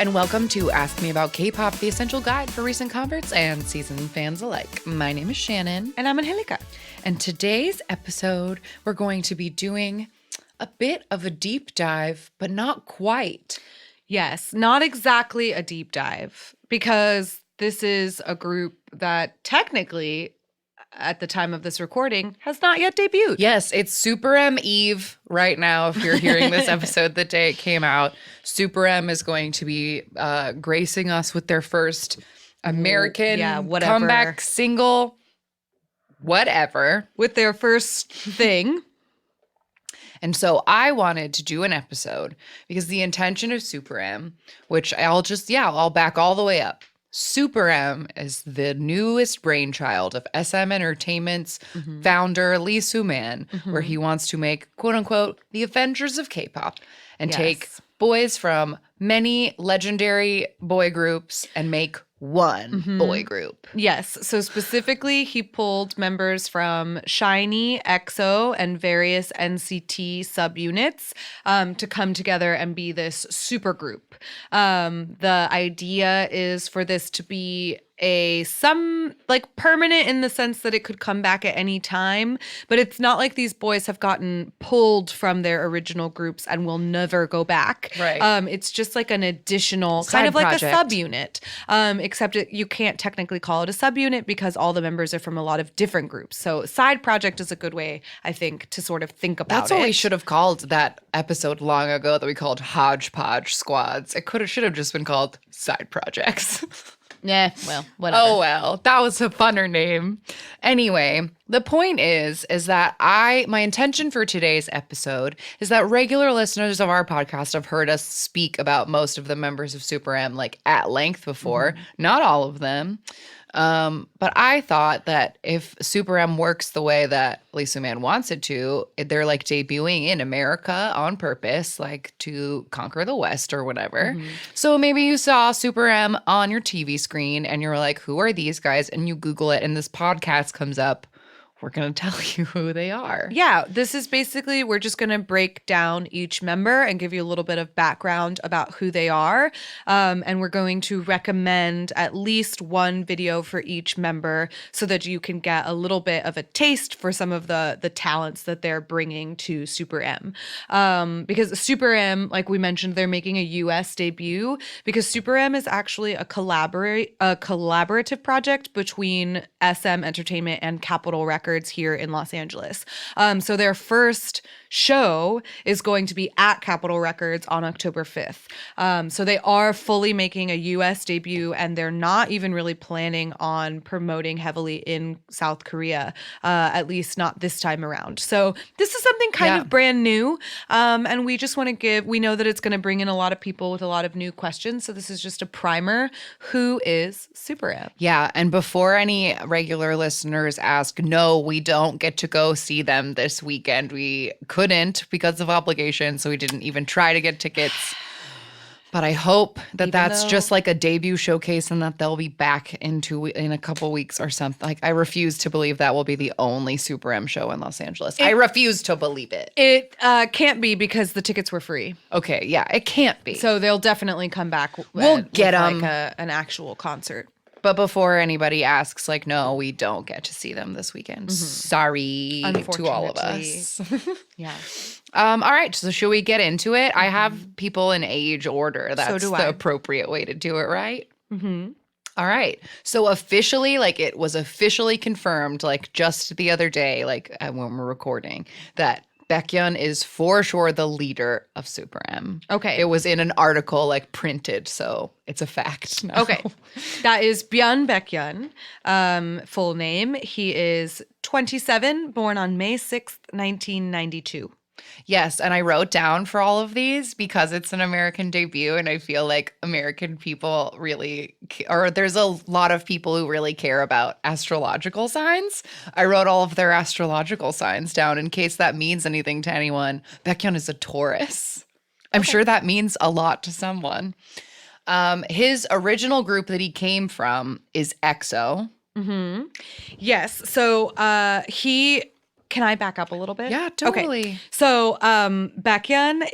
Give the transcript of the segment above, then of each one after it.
and welcome to Ask Me About K-Pop, the essential guide for recent converts and seasoned fans alike. My name is Shannon. And I'm Angelica. And today's episode, we're going to be doing a bit of a deep dive, but not quite. Yes, not exactly a deep dive, because this is a group that technically, at the time of this recording, has not yet debuted. Yes, it's SuperM Eve right now. If you're hearing this episode the day it came out, SuperM is going to be gracing us with their first American comeback single, whatever. With their first thing. And so I wanted to do an episode because the intention of SuperM, which I'll back all the way up. SuperM is the newest brainchild of SM Entertainment's founder, Lee Soo-man, where he wants to make, quote unquote, the Avengers of K-pop and take boys from many legendary boy groups and make one boy group. Yes. So specifically, he pulled members from SHINee, EXO, and various NCT subunits to come together and be this super group. The idea is for this to be permanent in the sense that it could come back at any time, but it's not like these boys have gotten pulled from their original groups and will never go back. Right. It's just like an additional Side kind of like project. a subunit, except you can't technically call it a subunit because all the members are from a lot of different groups. So side project is a good way, I think, to sort of think about That's what we should have called that episode long ago that we called Hodgepodge Squads. It should have just been called Side Projects. Yeah, well, whatever. Oh, well, that was a funner name. Anyway, the point is that my intention for today's episode is that regular listeners of our podcast have heard us speak about most of the members of SuperM like at length before, not all of them. But I thought that if SuperM works the way that Lee Soo-man wants it to, they're like debuting in America on purpose, like to conquer the West or whatever. So maybe you saw SuperM on your TV screen and you're like, who are these guys? And you Google it and this podcast comes up. We're going to tell you who they are. Yeah, this is basically, we're just going to break down each member and give you a little bit of background about who they are. And we're going to recommend at least one video for each member so that you can get a little bit of a taste for some of the talents that they're bringing to SuperM. Because SuperM, like we mentioned, they're making a US debut because SuperM is actually a collaborative project between SM Entertainment and Capitol Records here in Los Angeles. So their first show is going to be at Capitol Records on October 5th. So they are fully making a US debut and they're not even really planning on promoting heavily in South Korea, at least not this time around. So this is something kind of brand new. And we just want to we know that it's going to bring in a lot of people with a lot of new questions. So this is just a primer. Who is SuperM? Yeah. And before any regular listeners ask, no, we don't get to go see them this weekend. We couldn't because of obligations, so we didn't even try to get tickets. But I hope that that's just like a debut showcase and that they'll be back in a couple weeks or something. Like, I refuse to believe that will be the only SuperM show in Los Angeles. I refuse to believe it. It can't be because the tickets were free. Okay, yeah, it can't be. So they'll definitely come back. We'll get them. Like an actual concert. But before anybody asks, like, no, we don't get to see them this weekend. Sorry to all of us. Yeah. All right. So should we get into it? I have people in age order. That's the appropriate way to do it, right? All right. So officially, like, it was officially confirmed, like, just the other day, like, when we're recording, that Baekhyun is for sure the leader of SuperM. Okay. It was in an article, like, printed, so it's a fact now. Okay. That is Byun Baekhyun, full name. He is 27, born on May 6th, 1992. Yes, and I wrote down for all of these because it's an American debut, and I feel like American people really, or there's a lot of people who really care about astrological signs. I wrote all of their astrological signs down in case that means anything to anyone. Baekhyun is a Taurus. I'm sure that means a lot to someone. His original group that he came from is EXO. Yes, so he can I back up a little bit? Yeah, totally. Okay. So Baekhyun,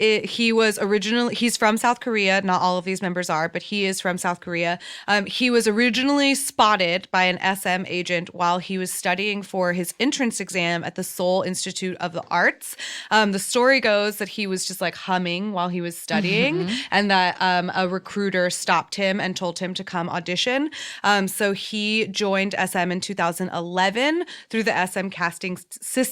he's from South Korea. Not all of these members are, but he is from South Korea. He was originally spotted by an SM agent while he was studying for his entrance exam at the Seoul Institute of the Arts. The story goes that he was just like humming while he was studying, and that a recruiter stopped him and told him to come audition. So he joined SM in 2011 through the SM casting system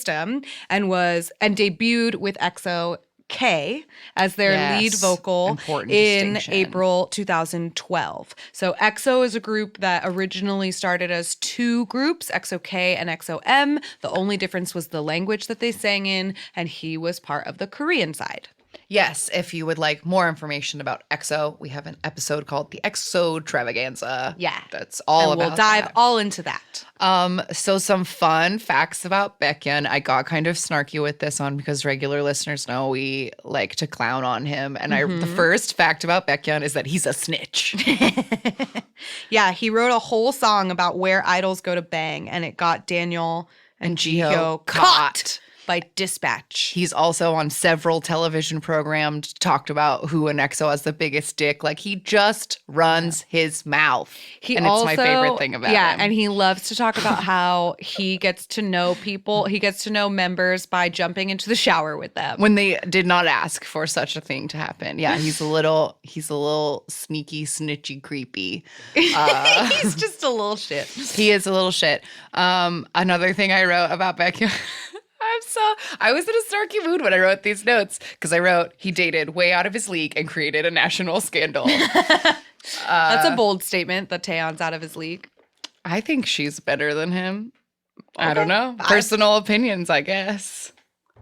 and debuted with EXO K as their lead vocal Important in distinction. April 2012. So EXO is a group that originally started as two groups, EXO K and EXO M. The only difference was the language that they sang in, and he was part of the Korean side. Yes, if you would like more information about EXO, we have an episode called the EXO Travaganza. Yeah. That's all and about we'll dive that. all into that. So some fun facts about Baekhyun. I got kind of snarky with this one because regular listeners know we like to clown on him. And the first fact about Baekhyun is that he's a snitch. Yeah, he wrote a whole song about where idols go to bang, and it got Daniel and Jihyo caught by Dispatch. He's also on several television programs, talked about who in EXO has the biggest dick. Like, he just runs his mouth. It's my favorite thing about him. Yeah, and he loves to talk about how he gets to know people. He gets to know members by jumping into the shower with them. When they did not ask for such a thing to happen. Yeah, he's a little sneaky, snitchy, creepy. He's just a little shit. He is a little shit. Another thing I wrote about Becky. I was in a snarky mood when I wrote these notes because I wrote he dated way out of his league and created a national scandal. That's a bold statement that Taeyeon's out of his league. I think she's better than him. Okay. I don't know. Personal opinions, I guess.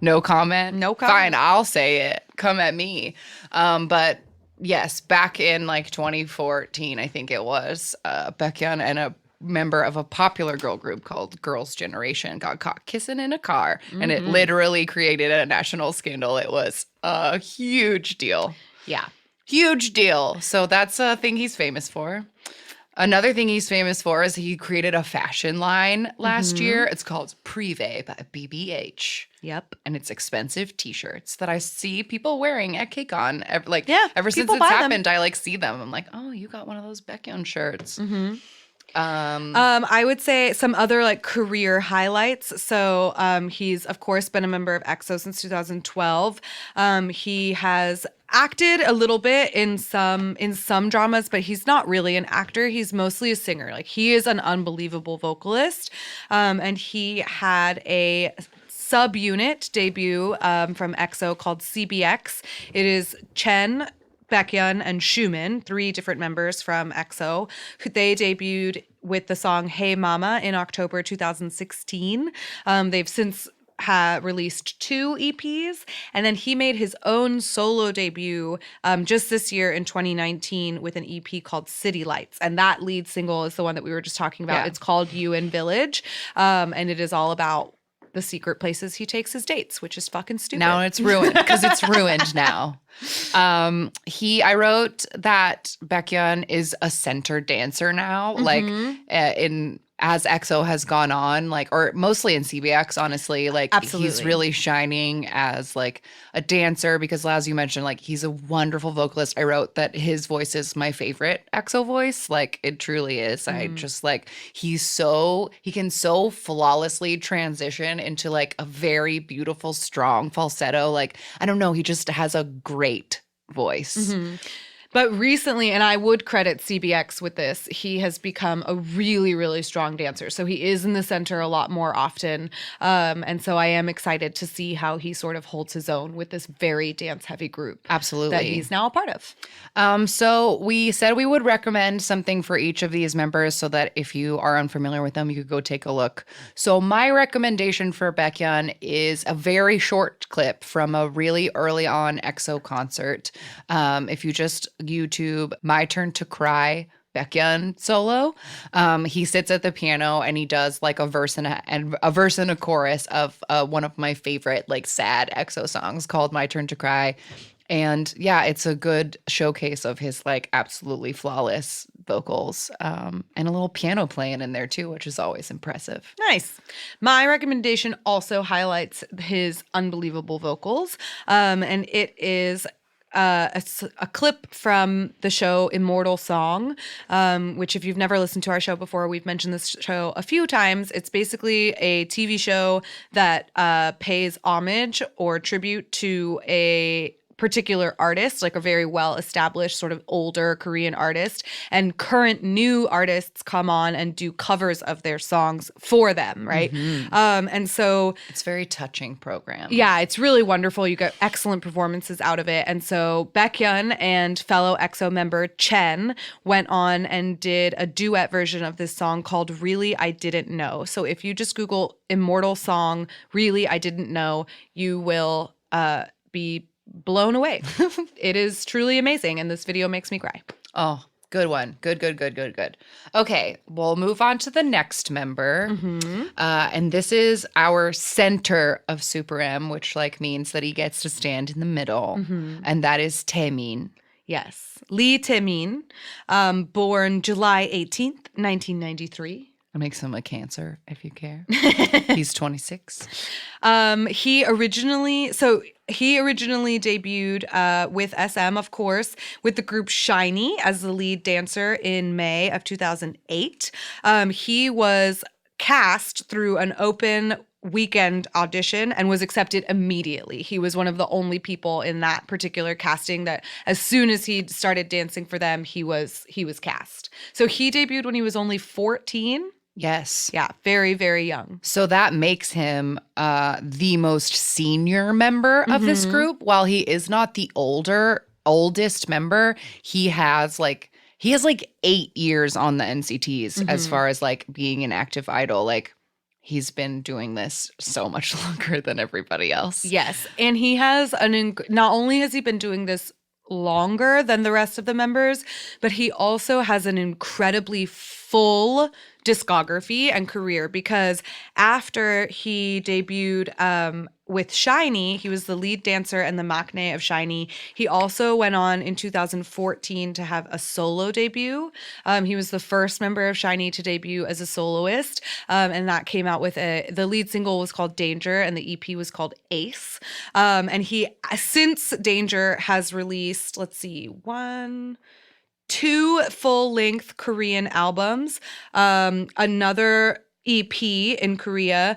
No comment. No comment. Fine, I'll say it. Come at me. But yes, back in like 2014, I think it was, Baekhyun and a member of a popular girl group called Girls' Generation got caught kissing in a car, and it literally created a national scandal. It was a huge deal. Yeah. Huge deal. So that's a thing he's famous for. Another thing he's famous for is he created a fashion line last year. It's called Privé by BBH. Yep. And it's expensive t-shirts that I see people wearing at KCON. Ever since people it's buy them. happened, I like see them. I'm like, oh, you got one of those Baekhyun shirts. I would say some other like career highlights. So he's of course been a member of EXO since 2012. He has acted a little bit in some dramas, but he's not really an actor. He's mostly a singer. Like, he is an unbelievable vocalist. And he had a subunit debut from EXO called CBX. It is Chen, Baekhyun, and Xiumin, 3 different members from EXO. They debuted with the song Hey Mama in October 2016. They've since released 2 EPs, and then he made his own solo debut just this year in 2019 with an EP called City Lights, and that lead single is the one that we were just talking about. Yeah. It's It's called UN Village, and it is all about the secret places he takes his dates, which is fucking stupid. Now it's ruined because it's ruined now. I wrote that Baekhyun is a center dancer now, like as EXO has gone on, like, or mostly in CBX, honestly, like Absolutely. he's really shining as like a dancer because, as you mentioned, like he's a wonderful vocalist. I wrote that his voice is my favorite EXO voice. Like, it truly is. I just like, he can so flawlessly transition into like a very beautiful, strong falsetto. Like, I don't know, he just has a great voice. But recently, and I would credit CBX with this, he has become a really, really strong dancer. So he is in the center a lot more often. And so I am excited to see how he sort of holds his own with this very dance-heavy group. Absolutely. That he's now a part of. So we said we would recommend something for each of these members so that if you are unfamiliar with them, you could go take a look. So my recommendation for Baekhyun is a very short clip from a really early on EXO concert. If you just YouTube My Turn to Cry Baekhyun solo, he sits at the piano and he does like a verse and a chorus of one of my favorite like sad EXO songs called My Turn to Cry. And yeah, it's a good showcase of his like absolutely flawless vocals, and a little piano playing in there too, which is always impressive. Nice. My recommendation also highlights his unbelievable vocals, and it is a clip from the show Immortal Song, which, if you've never listened to our show before, we've mentioned this show a few times. It's basically a TV show that pays homage or tribute to a particular artist, like a very well-established sort of older Korean artist, and current new artists come on and do covers of their songs for them, right? And so It's a very touching program. yeah, it's really wonderful. You get excellent performances out of it. And so Baekhyun and fellow EXO member Chen went on and did a duet version of this song called Really I Didn't Know. So if you just Google Immortal Song, Really I Didn't Know, you will be blown away. It is truly amazing. And this video makes me cry. Oh, good one. Good. Okay, we'll move on to the next member. And this is our center of SuperM, which like means that he gets to stand in the middle. And that is Taemin. Yes. Lee Taemin, born July 18th, 1993. It makes him a Cancer, if you care. He's 26. He originally debuted with SM, of course, with the group SHINee as the lead dancer in May of 2008. He was cast through an open weekend audition and was accepted immediately. He was one of the only people in that particular casting that as soon as he started dancing for them, he was cast. So he debuted when he was only 14. Yes. Yeah, very, very young. So that makes him the most senior member of this group. While he is not the oldest member, he has like 8 years on the NCTs as far as like being an active idol. Like he's been doing this so much longer than everybody else. Yes, and he has not only has he been doing this longer than the rest of the members, but he also has an incredibly full discography and career, because after he debuted with SHINee, he was the lead dancer and the maknae of SHINee. He also went on in 2014 to have a solo debut. He was the first member of SHINee to debut as a soloist, and that came out with the lead single was called Danger and the EP was called Ace. And he, since Danger, has released, two full-length Korean albums, another EP in Korea,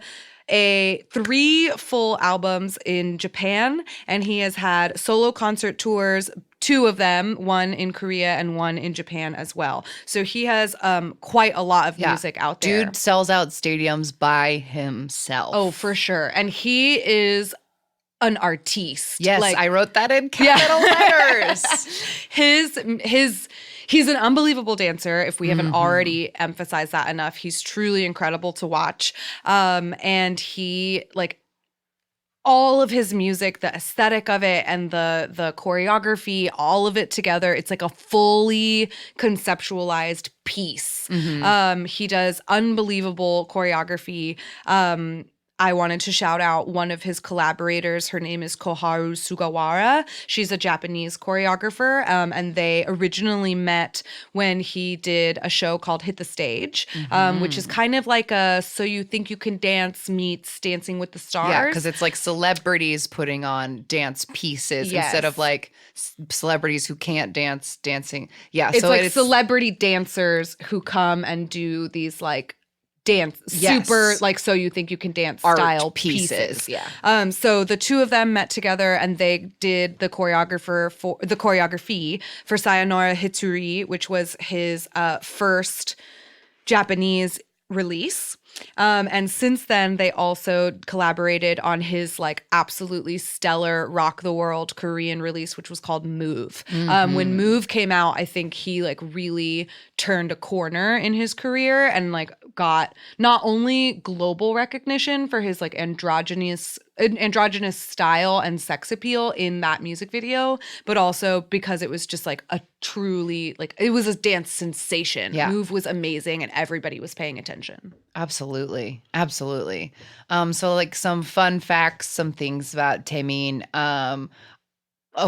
3 full albums in Japan, and he has had solo concert tours, 2 of them, one in Korea and one in Japan as well. So he has quite a lot of music out there. Dude sells out stadiums by himself. Oh, for sure. And he is an artiste. Yes, I wrote that in capital letters. He's an unbelievable dancer. If we haven't already emphasized that enough, he's truly incredible to watch. And he, like, all of his music, the aesthetic of it and the choreography, all of it together, it's like a fully conceptualized piece. He does unbelievable choreography. I wanted to shout out one of his collaborators. Her name is Koharu Sugawara. She's a Japanese choreographer, and they originally met when he did a show called Hit the Stage, which is kind of like a So You Think You Can Dance meets Dancing with the Stars. Yeah, because it's like celebrities putting on dance pieces instead of like celebrities who can't dance dancing. Yeah, it's so like celebrity dancers who come and do these like dance, super like So You Think You Can Dance art style pieces. Yeah. So the two of them met together and they did the choreography for Sayonara Hitsuri, which was his first Japanese release. And since then, they also collaborated on his like absolutely stellar Rock the World Korean release, which was called Move. When Move came out, I think he like really turned a corner in his career and like got not only global recognition for his like androgynous style and sex appeal in that music video, but also because it was just like a truly like it was a dance sensation. Yeah. Move was amazing and everybody was paying attention. Absolutely. So like some fun facts, some things about Taemin.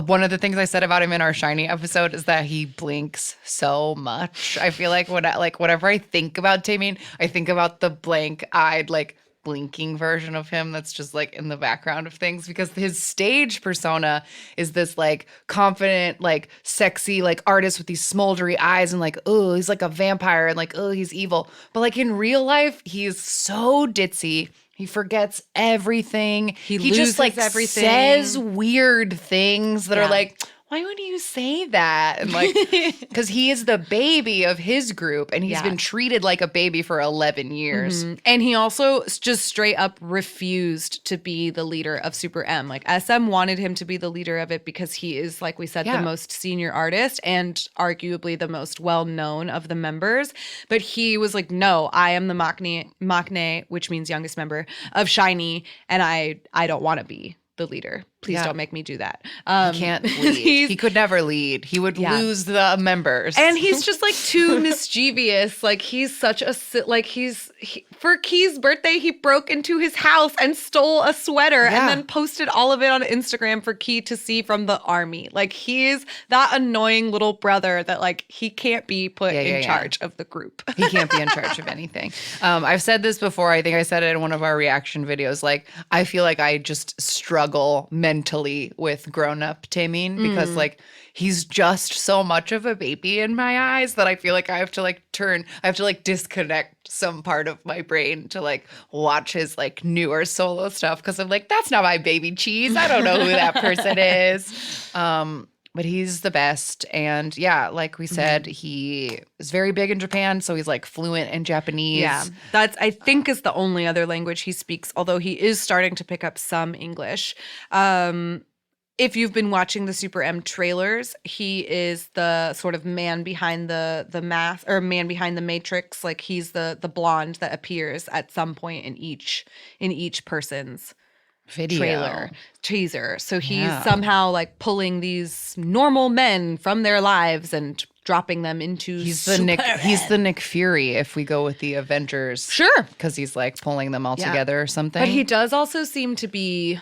one of the things I said about him in our Shiny episode is that he blinks so much. I feel like whenever I think about Taemin, I think about the blank-eyed, like blinking version of him that's just like in the background of things, because his stage persona is this like confident, like sexy, like artist with these smoldery eyes and like, oh, he's like a vampire and like, oh, he's evil. But like in real life, he's so ditzy. He forgets everything. He loses just like everything. says weird things that Yeah. are like, why would you say that? And like, because he is the baby of his group and he's been treated like a baby for 11 years. And he also just straight up refused to be the leader of Super M. Like SM wanted him to be the leader of it because he is, like we said, the most senior artist and arguably the most well-known of the members. But he was like, no, I am the maknae, which means youngest member of Shiny, and I don't want to be the leader. Please don't make me do that. He can't lead. He could never lead. He would lose the members. And he's just like too mischievous. Like he's such a for Key's birthday, he broke into his house and stole a sweater and then posted all of it on Instagram for Key to see from the army. Like he's that annoying little brother that like he can't be put in charge of the group. He can't be in charge of anything. I've said this before. I think I said it in one of our reaction videos. Like I feel like I just struggle mentally with grown-up Taemin because like he's just so much of a baby in my eyes that I feel like I have to disconnect some part of my brain to like watch his like newer solo stuff because I'm like, that's not my baby cheese. I don't know who that person is. But he's the best. And yeah, like we said, he is very big in Japan. So he's like fluent in Japanese. Yeah, that's, I think, is the only other language he speaks, although he is starting to pick up some English. If you've been watching the Super M trailers, he is the sort of man behind the mask, or man behind the matrix. Like he's the blonde that appears at some point in each person's video teaser. So he's somehow like pulling these normal men from their lives and dropping them into he's the Nick Fury if we go with the Avengers. Sure. Because he's like pulling them all together or something. But he does also seem to be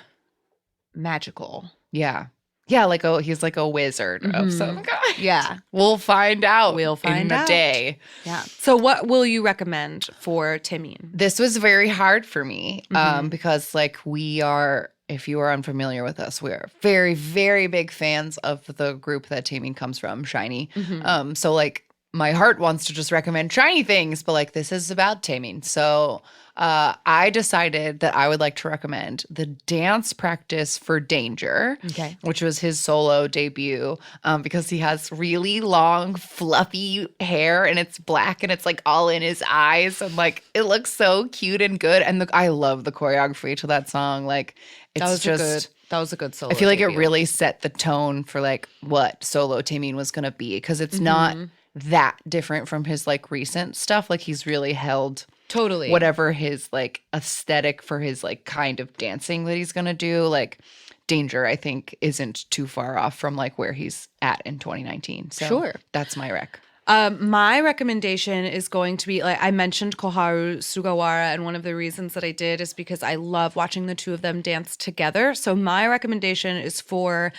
magical. Yeah. Yeah, he's like a wizard of some kind. Yeah. We'll find out. In a day. Yeah. So what will you recommend for Taemin? This was very hard for me because like if you are unfamiliar with us, we are very, very big fans of the group that Taemin comes from, Shiny. So like my heart wants to just recommend Shiny things, but like this is about Taemin. So I decided that I would like to recommend the dance practice for Danger, which was his solo debut, because he has really long, fluffy hair and it's black and it's like all in his eyes. And like it looks so cute and good. And I love the choreography to that song. Like it's that was a good solo. I feel like debut. it really set the tone for like what solo Taemin was going to be because it's not that different from his like recent stuff. Like he's really held totally whatever his like aesthetic for his like kind of dancing that he's gonna do. Like Danger, I think, isn't too far off from like where he's at in 2019. So that's my rec. My recommendation is going to be, like I mentioned, Koharu Sugawara, and one of the reasons that I did is because I love watching the two of them dance together. So my recommendation is for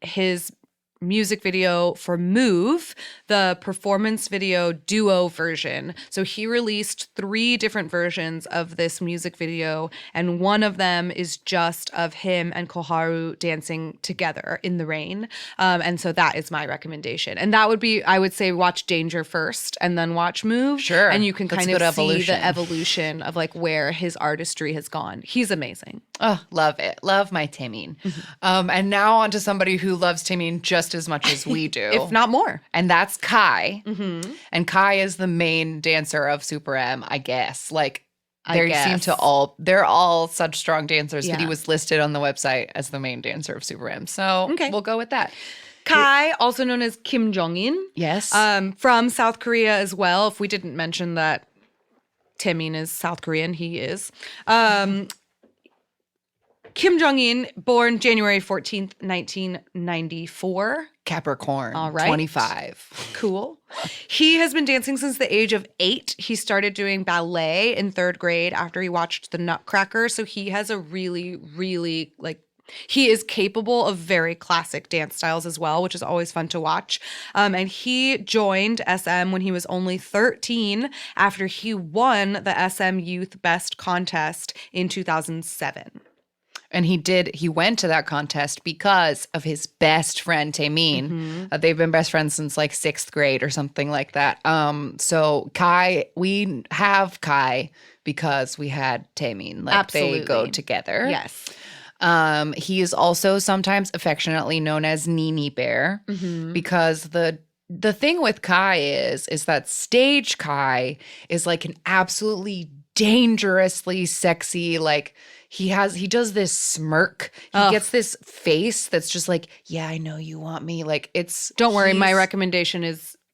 his music video for Move, the performance video duo version. So he released 3 different versions of this music video, and one of them is just of him and Koharu dancing together in the rain. And so that is my recommendation. And that would be, I would say, watch Danger first and then watch Move. Sure. And you can kind of see the evolution of like where his artistry has gone. He's amazing. Oh, love it. Love my Taemin. And now on to somebody who loves Taemin just as much as we do. If not more. And that's Kai. And Kai is the main dancer of Super M, I guess. Like, they're all such strong dancers that he was listed on the website as the main dancer of Super M. So we'll go with that. Kai, also known as Kim Jong-in. Yes. From South Korea as well. If we didn't mention that Taemin is South Korean, he is. Kim Jong-in, born January 14th, 1994. Capricorn, all right. 25. Cool. He has been dancing since the age of 8. He started doing ballet in 3rd grade after he watched The Nutcracker. So he has a really, really like He is capable of very classic dance styles as well, which is always fun to watch. And he joined SM when he was only 13 after he won the SM Youth Best Contest in 2007. And he went to that contest because of his best friend, Taemin. They've been best friends since like 6th grade or something like that. So Kai, we have Kai because we had Taemin. Like Absolutely. they go together. Yes. He is also sometimes affectionately known as Nini Bear because the thing with Kai is that stage Kai is like an absolutely dangerously sexy, like he does this smirk. He gets this face that's just like, yeah, I know you want me. Like don't worry, my recommendation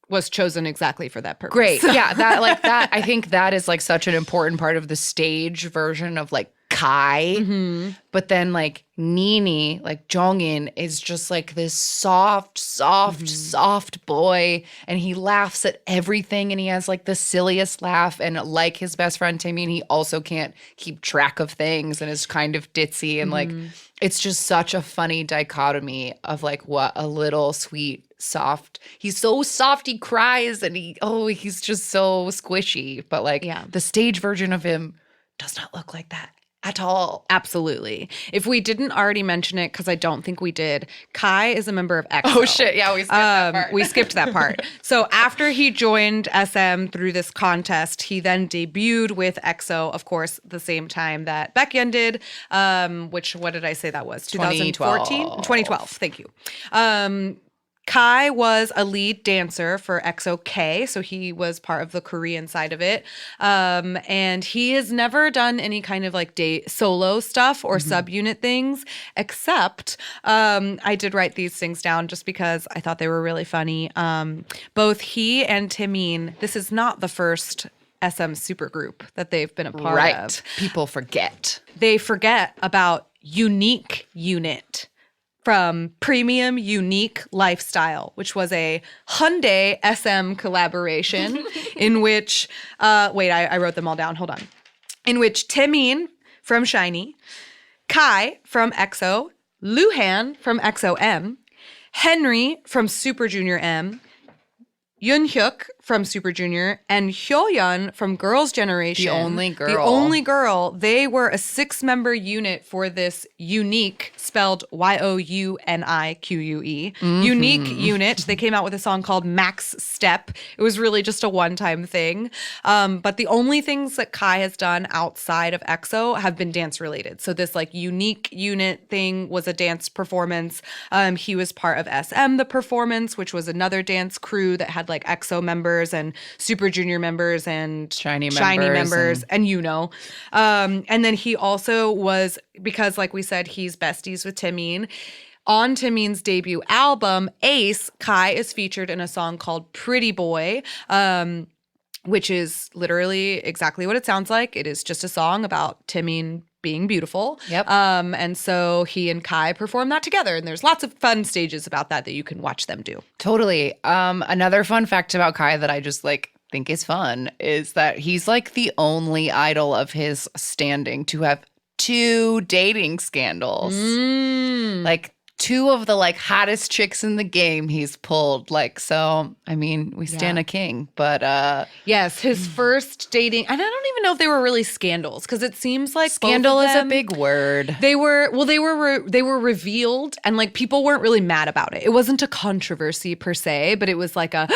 was chosen exactly for that purpose. Great. Yeah, that I think that is like such an important part of the stage version of like Kai. But then like Nini, like Jongin, is just like this soft boy, and he laughs at everything, and he has like the silliest laugh, and like his best friend Taemin, he also can't keep track of things and is kind of ditzy, and like it's just such a funny dichotomy of like what a little sweet soft, he's so soft, he cries, and he's just so squishy, but like the stage version of him does not look like that at all. Absolutely. If we didn't already mention it, because I don't think we did, Kai is a member of EXO. Oh shit, yeah, we skipped that part. We skipped that part. So after he joined SM through this contest, he then debuted with EXO, of course, the same time that Baekhyun did, which, what did I say that was? 2014? 2012, thank you. Kai was a lead dancer for EXO-K, so he was part of the Korean side of it. And he has never done any kind of like solo stuff or subunit things, except I did write these things down just because I thought they were really funny. Both he and Taemin, this is not the first SM supergroup that they've been a part of. People forget. They forget about Unique Unit from Premium Unique Lifestyle, which was a Hyundai SM collaboration in which, I wrote them all down. Hold on. In which Taemin from SHINee, Kai from EXO, Luhan from EXO-M, Henry from Super Junior M, Yoonhyuk from Super Junior, and Hyoyeon from Girls' Generation. The only girl. The only girl. They were a 6-member unit for this Unique, spelled YOUNIQUE. Unique unit. They came out with a song called Max Step. It was really just a one-time thing. But the only things that Kai has done outside of EXO have been dance-related. So this like Unique unit thing was a dance performance. He was part of SM The Performance, which was another dance crew that had like EXO members and Super Junior members and SHINee members and and then he also was, because like we said, he's besties with Taemin. On Taemin's debut album, Ace, Kai is featured in a song called Pretty Boy, which is literally exactly what it sounds like. It is just a song about Taemin being beautiful. Yep. And so he and Kai perform that together, and there's lots of fun stages about that you can watch them do. Totally. Another fun fact about Kai that I just like think is fun is that he's like the only idol of his standing to have 2 dating scandals. Like 2 of the like hottest chicks in the game he's pulled. Like, so I mean, we stand a king, but yes, his first dating, and I don't even know if they were really scandals, because it seems like scandal both of them, is a big word. They were revealed, and like people weren't really mad about it. It wasn't a controversy per se, but it was like a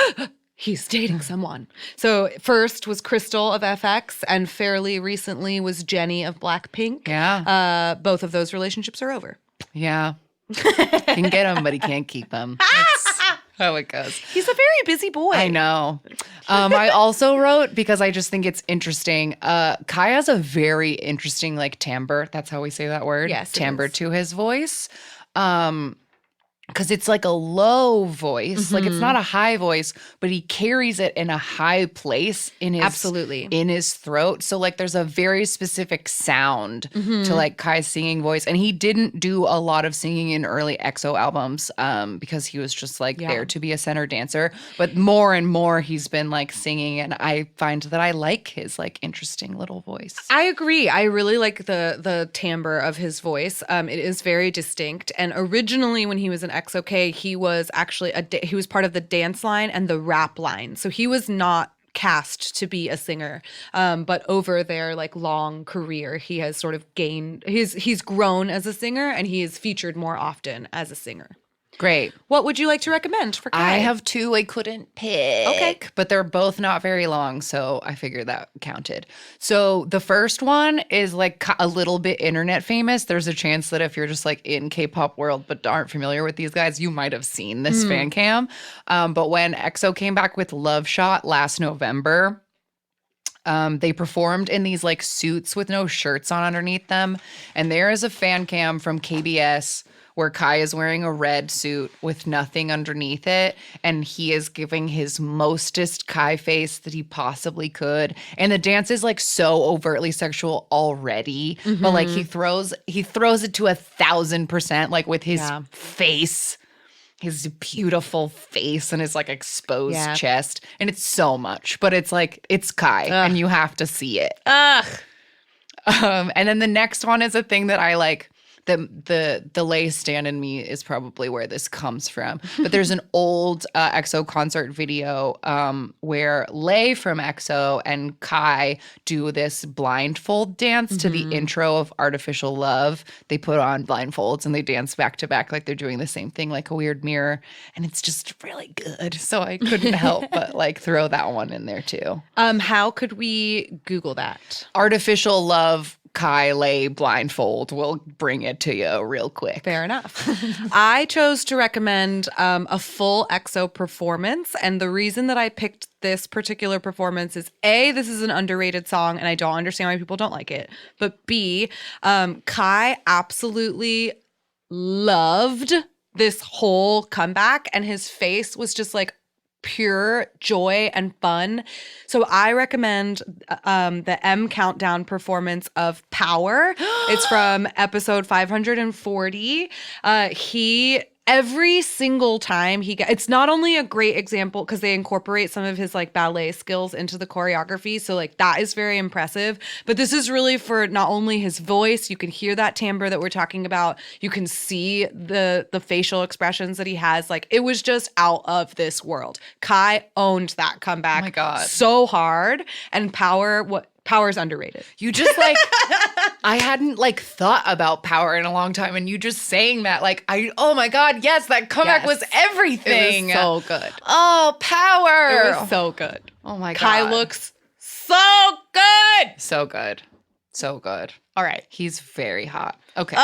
he's dating someone. So first was Crystal of FX, and fairly recently was Jennie of Blackpink. Yeah. Both of those relationships are over. Yeah. Can get him, but he can't keep him. That's how it goes. He's a very busy boy. I know. I also wrote, because I just think it's interesting, Kai has a very interesting like timbre. That's how we say that word. Yes, timbre to his voice. because it's like a low voice. Like it's not Mhm. a high voice, but he carries it in a high place in his Absolutely. in his throat. So like there's a very specific sound to Mhm. like Kai's singing voice. And he didn't do a lot of singing in early EXO albums because he was just like Yeah. there to be a center dancer. But more and more he's been like singing, and I find that I like his like interesting little voice. I agree. I really like the timbre of his voice. It is very distinct. And originally, when he was in XOK, he was actually he was part of the dance line and the rap line. So he was not cast to be a singer. But over their like long career, he has sort of gained he's grown as a singer, and he is featured more often as a singer. Great. What would you like to recommend for Kai? I have two I couldn't pick, but they're both not very long, so I figured that counted. So the first one is like a little bit internet famous. There's a chance that if you're just like in K-pop world but aren't familiar with these guys, you might have seen this fan cam. But when EXO came back with Love Shot last November, they performed in these like suits with no shirts on underneath them. And there is a fan cam from KBS where Kai is wearing a red suit with nothing underneath it. And he is giving his mostest Kai face that he possibly could. And the dance is like so overtly sexual already. But like he throws it to 1,000%, like with his face. His beautiful face and his like exposed chest. And it's so much, but it's like, it's Kai and you have to see it. And then the next one is a thing that I like. The Lay Stan in me is probably where this comes from. But there's an old EXO concert video where Lay from EXO and Kai do this blindfold dance to the intro of Artificial Love. They put on blindfolds and they dance back to back like they're doing the same thing, like a weird mirror. And it's just really good. So I couldn't help but like throw that one in there too. How could we Google that? Artificial Love Kai Lay blindfold will bring it to you real quick. Fair enough. I chose to recommend a full EXO performance. And the reason that I picked this particular performance is A, this is an underrated song and I don't understand why people don't like it. But B, Kai absolutely loved this whole comeback, and his face was just like pure joy and fun. So I recommend the M Countdown performance of Power. It's from episode 540. Every single time it's not only a great example because they incorporate some of his like ballet skills into the choreography. So like that is very impressive, but this is really for not only his voice, you can hear that timbre that we're talking about. You can see the facial expressions that he has. Like it was just out of this world. Kai owned that comeback. Oh my God. So hard. And Power's underrated. You just like, I hadn't like thought about Power in a long time, and you just saying that, like, oh my God, yes, that comeback was everything. It was so good. Oh, Power. It was so good. Oh my God. Kai looks so good. So good. So good. All right. He's very hot. Okay.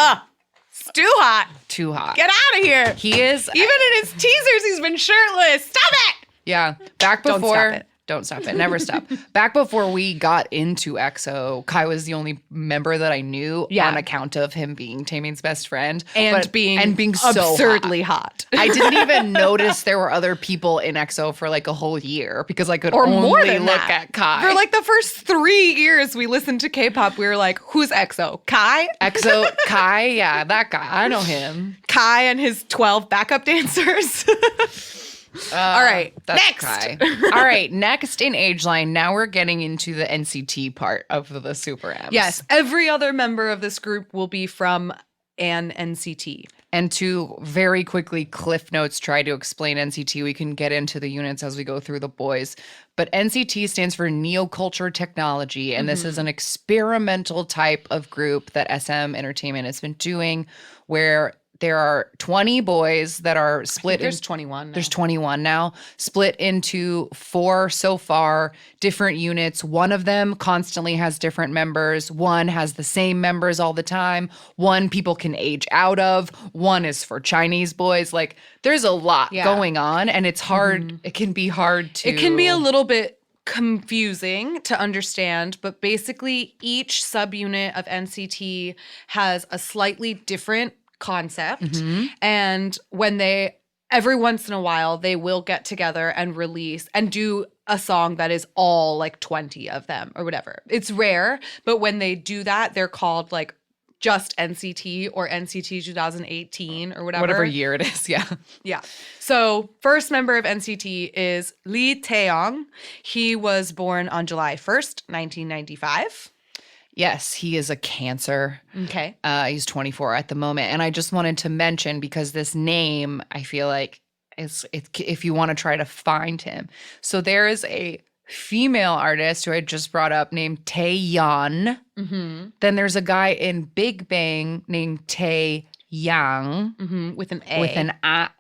It's too hot. Too hot. Get out of here. He is. Even in his teasers, he's been shirtless. Stop it. Yeah. Back before. Don't stop it. Don't stop it. Never stop. Back before we got into EXO, Kai was the only member that I knew on account of him being Taemin's best friend. And being so absurdly hot. I didn't even notice there were other people in EXO for like a whole year because I could only more than look that. at Kai. For like the first 3 years we listened to K-pop, we were like, who's EXO? Kai? EXO, Kai, yeah, that guy. I know him. Kai and his 12 backup dancers. All right, That's next. Kai. All right, next in age line, now we're getting into the NCT part of the SuperMs. Yes, every other member of this group will be from an NCT. And to very quickly cliff notes try to explain NCT, we can get into the units as we go through the boys. But NCT stands for Neoculture Technology, and this is an experimental type of group that SM Entertainment has been doing where there are 20 boys that are split. There's 21 now. There's 21 now, split into 4 so far, different units. One of them constantly has different members. One has the same members all the time. One people can age out of. One is for Chinese boys. Like there's a lot going on, and it's hard. It can be hard to. It can be a little bit confusing to understand, but basically each subunit of NCT has a slightly different concept. Mhm. And every once in a while, they will get together and release and do a song that is all like 20 of them or whatever. It's rare, but when they do that, they're called like just NCT or NCT 2018 or whatever. Whatever year it is, yeah. Yeah. So first member of NCT is Lee Taeyong. He was born on July 1st, 1995. Yes, he is a Cancer. Okay. He's 24 at the moment. And I just wanted to mention, because this name, I feel like, if you want to try to find him. So there is a female artist who I just brought up named Taeyeon. Mm-hmm. Then there's a guy in Big Bang named Tae Yang. Mm-hmm. With an A. With an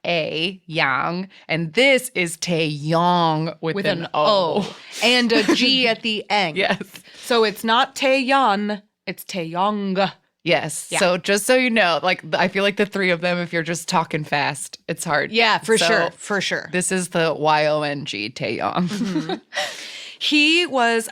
A, Yang. And this is Taeyong with an O. And a G at the end. Yes. So it's not Taeyeon, it's Taeyong. Yes. Yeah. So just so you know, like, I feel like the three of them, if you're just talking fast, it's hard. Yeah, for So sure. For sure. This is the YONG Taeyong. Mm-hmm. He was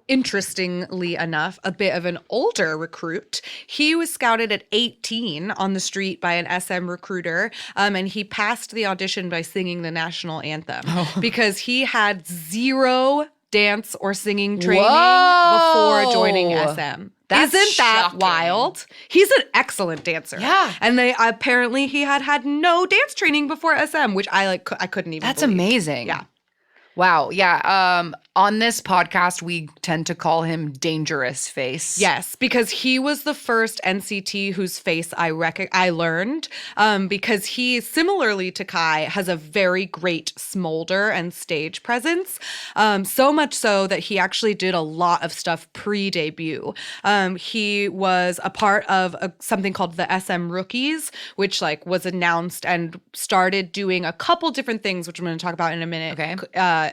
interestingly enough, a bit of an older recruit. He was scouted at 18 on the street by an SM recruiter, and he passed the audition by singing the national anthem because he had zero dance or singing training before joining SM. That's Isn't that shocking. wild? He's an excellent dancer. Yeah. And apparently he had no dance training before SM, which I couldn't even That's believe. amazing. Yeah. Wow. Yeah. On this podcast, we tend to call him Dangerous Face. Yes, because he was the first NCT whose face I learned, because he, similarly to Kai, has a very great smolder and stage presence, so much so that he actually did a lot of stuff pre-debut. He was a part of something called the SM Rookies, which like was announced and started doing a couple different things, which I'm going to talk about in a minute. Okay.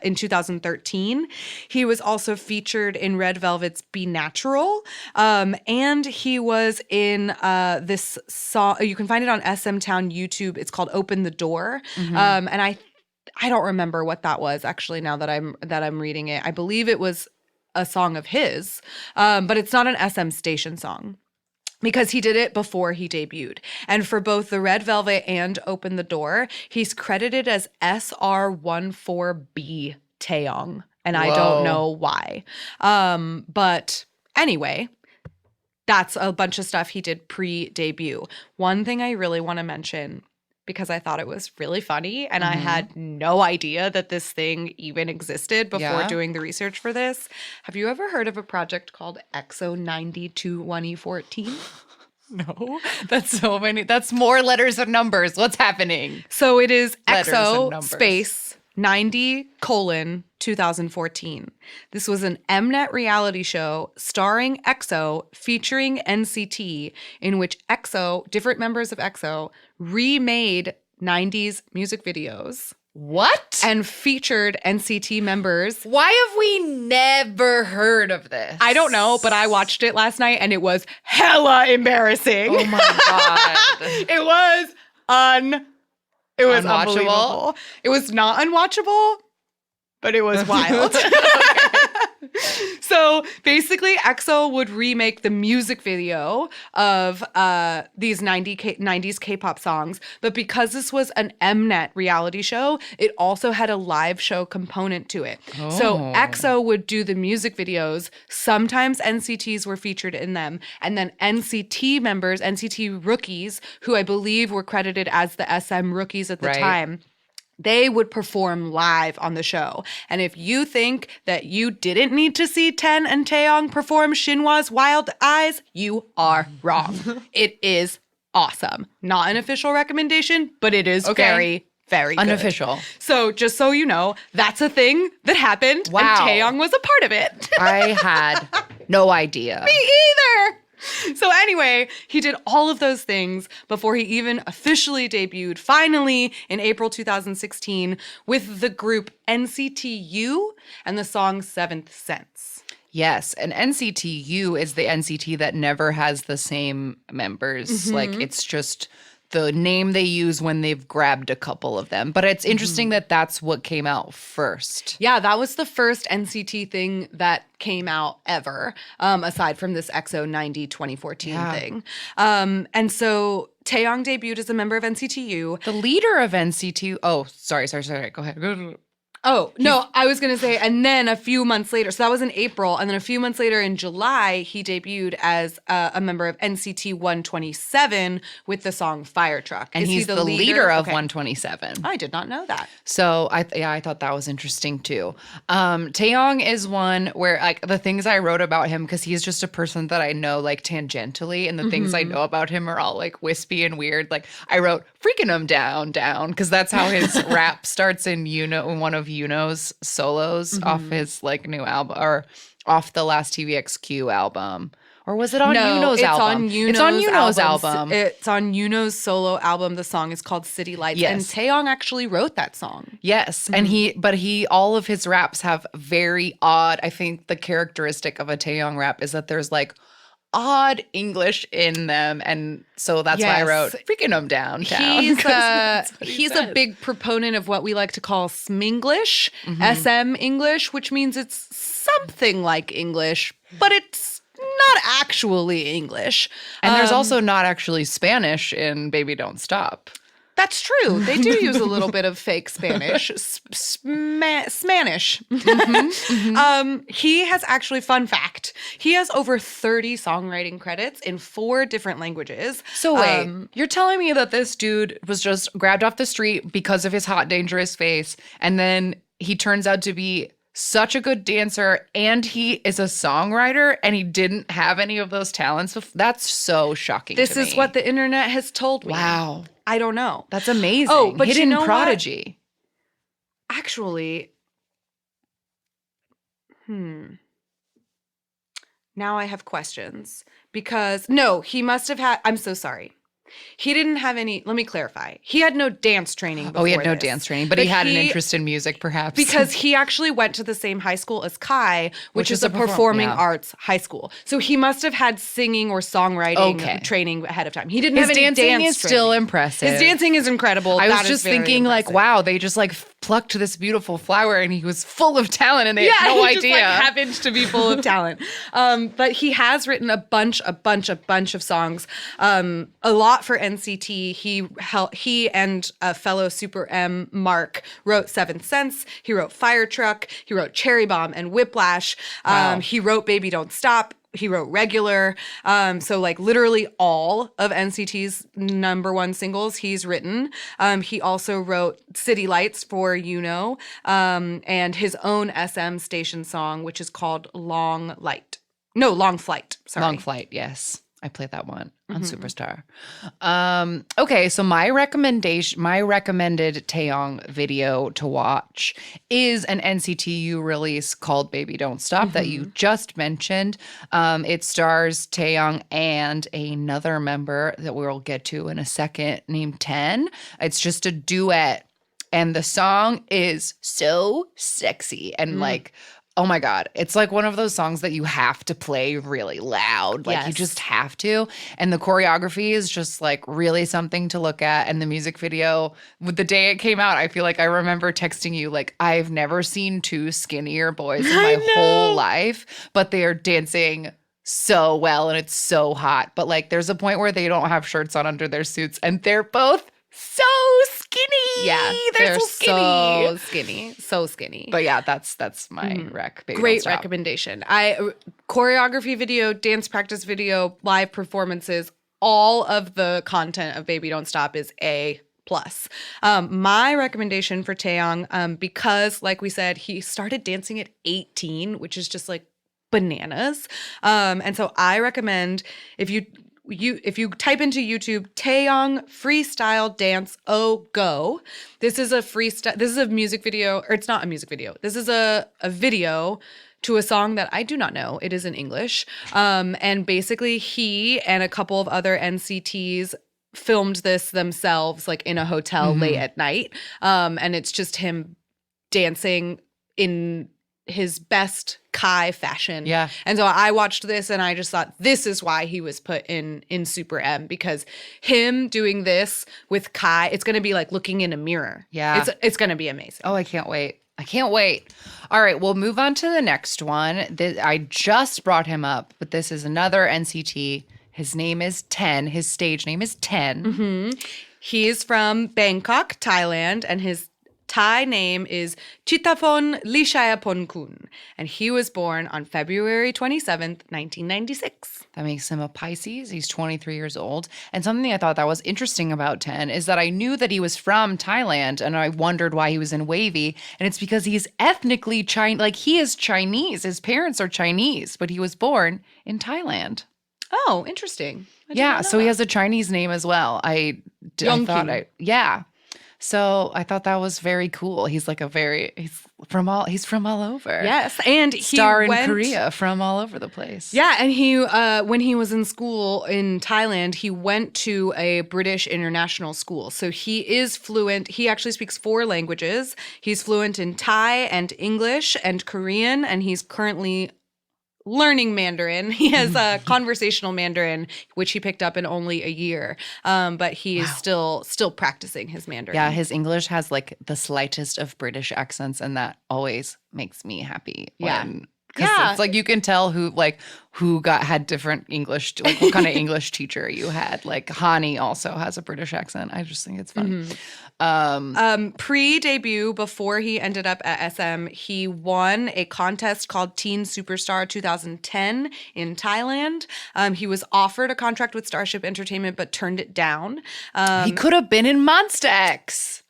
In 2013. He was also featured in Red Velvet's Be Natural. And he was in this song. You can find it on SM Town YouTube. It's called Open the Door. Mm-hmm. And I don't remember what that was actually now that I'm reading it. I believe it was a song of his, but it's not an SM station song, because he did it before he debuted. And for both the Red Velvet and Open the Door, he's credited as SR14B Taeyong. And I don't know why. But anyway, that's a bunch of stuff he did pre-debut. One thing I really want to mention, because I thought it was really funny and I had no idea that this thing even existed before doing the research for this. Have you ever heard of a project called EXO 90 2014? No, that's so many. That's more letters and numbers. What's happening? So it is Letters and EXO numbers. space 90:2014. This was an Mnet reality show starring EXO, featuring NCT, in which EXO, different members of EXO, remade 90s music videos. What? And featured NCT members. Why have we never heard of this? I don't know, but I watched it last night and it was hella embarrassing. Oh my God. It was Unwatchable? unbelievable. It was not unwatchable, but it was wild. So basically, EXO would remake the music video of these 90s K-pop songs, but because this was an Mnet reality show, it also had a live show component to it. So EXO would do the music videos. Sometimes NCTs were featured in them, and then NCT members, NCT rookies, who I believe were credited as the SM rookies at the time, they would perform live on the show. And if you think that you didn't need to see Ten and Taeyong perform Shinhwa's Wild Eyes, you are wrong. It is awesome. Not an official recommendation, but it is very, very good. Unofficial. So just so you know, that's a thing that happened. Wow. And Taeyong was a part of it. I had no idea. Me either. So anyway, he did all of those things before he even officially debuted, finally in April 2016, with the group NCTU and the song Seventh Sense. Yes, and NCTU is the NCT that never has the same members. Like, it's just the name they use when they've grabbed a couple of them. But it's interesting that that's what came out first. Yeah, that was the first NCT thing that came out ever, aside from this EXO 90 2014 thing. And so Taeyong debuted as a member of NCT U. The leader of NCT. Oh, sorry. Go ahead. Oh, no, I was going to say, and then a few months later, so that was in April, and then a few months later in July, he debuted as a member of NCT 127 with the song Fire Truck. And he's the leader of 127. I did not know that. So I thought that was interesting too. Taeyong is one where like the things I wrote about him, because he's just a person that I know like tangentially, and the things I know about him are all like wispy and weird. Like I wrote freaking him down, because that's how his rap starts in one of Yuno's solos off his like new album, or off the last TVXQ album. Or was it on Yuno's album? It's on Yuno's album. It's on Yuno's solo album. The song is called City Lights. Yes. And Taeyong actually wrote that song. Yes. And all of his raps have very odd, I think the characteristic of a Taeyong rap is that there's like odd English in them. And so that's why I wrote freaking him down. He's a big proponent of what we like to call Sminglish, SM English, which means it's something like English, but it's not actually English. And there's also not actually Spanish in Baby Don't Stop. That's true. They do use a little bit of fake Spanish. Spanish. He has actually, fun fact, he has over 30 songwriting credits in 4 different languages. So wait, you're telling me that this dude was just grabbed off the street because of his hot, dangerous face, and then he turns out to be such a good dancer, and he is a songwriter, and he didn't have any of those talents? That's so shocking to me. This is what the internet has told me. Wow. I don't know. That's amazing. Oh, but hidden you know prodigy. What? Actually, now I have questions. Because, no, he must have had, I'm so sorry. He didn't have any, let me clarify. He had no dance training before he had no this. dance training, but he had an interest in music, perhaps. Because he actually went to the same high school as Kai, which is a performing arts high school. So he must have had singing or songwriting training ahead of time. He didn't have any dance training. His dancing is still impressive. His dancing is incredible. I was just thinking like, wow, they just like plucked this beautiful flower and he was full of talent and they had no idea. Just, like, happened to be full of talent. But he has written a bunch of songs. A lot for NCT. He and a fellow SuperM, Mark, wrote 7th Sense. He wrote Fire Truck. He wrote Cherry Bomb and Whiplash. He wrote Baby Don't Stop. He wrote Regular. So like literally all of NCT's #1 singles he's written. He also wrote City Lights for Yuno, and his own SM station song, which is called Long Flight. Sorry. Long Flight, yes. I played that one on Superstar. Okay, so my recommended Taeyong video to watch is an NCTU release called Baby Don't Stop that you just mentioned. It stars Taeyong and another member that we'll get to in a second named 10. It's just a duet, and the song is so sexy and like, oh my God. It's like one of those songs that you have to play really loud. Like you just have to. And the choreography is just like really something to look at. And the music video, with the day it came out, I feel like I remember texting you like, I've never seen 2 skinnier boys in my whole life, but they are dancing so well and it's so hot. But like there's a point where they don't have shirts on under their suits and they're both so skinny. Yeah, they're so skinny. So skinny. But yeah, that's my rec. Baby Great recommendation. Choreography video, dance practice video, live performances, all of the content of Baby Don't Stop is A+. My recommendation for Taeyong, because like we said, he started dancing at 18, which is just like bananas. And so I recommend if you type into YouTube Taeyong freestyle dance go, this is a music video, or it's not a music video. This is a video to a song that I do not know. It is in English. And basically he and a couple of other NCTs filmed this themselves like in a hotel late at night. And it's just him dancing in his best Kai fashion. Yeah. And so I watched this and I just thought this is why he was put in Super M, because him doing this with Kai, it's going to be like looking in a mirror. Yeah. It's going to be amazing. Oh, I can't wait. I can't wait. All right, we'll move on to the next one. I just brought him up, but this is another NCT. His name is Ten. His stage name is Ten. Mm-hmm. He's from Bangkok, Thailand, and his Thai name is Chittapon Lishayaponkun, and he was born on February 27th, 1996. That makes him a Pisces. He's 23 years old. And something I thought that was interesting about Ten is that I knew that he was from Thailand, and I wondered why he was in Wavy. And it's because he's ethnically Chinese. Like, he is Chinese. His parents are Chinese, but he was born in Thailand. Oh, interesting. Yeah, so he has a Chinese name as well. Yeah. So I thought that was very cool. He's like he's from all over. Yes, and Star in Korea, from all over the place. Yeah, and he when he was in school in Thailand, he went to a British international school. So he is fluent. He actually speaks 4 languages. He's fluent in Thai and English and Korean, and he's currently learning Mandarin. He has a conversational Mandarin, which he picked up in only a year. But he is still practicing his Mandarin. Yeah, his English has like the slightest of British accents, and that always makes me happy. Because it's like you can tell who had different English, like what kind of English teacher you had. Like Hani also has a British accent. I just think it's funny. Pre-debut, before he ended up at SM, he won a contest called Teen Superstar 2010 in Thailand. He was offered a contract with Starship Entertainment but turned it down. He could have been in Monsta X.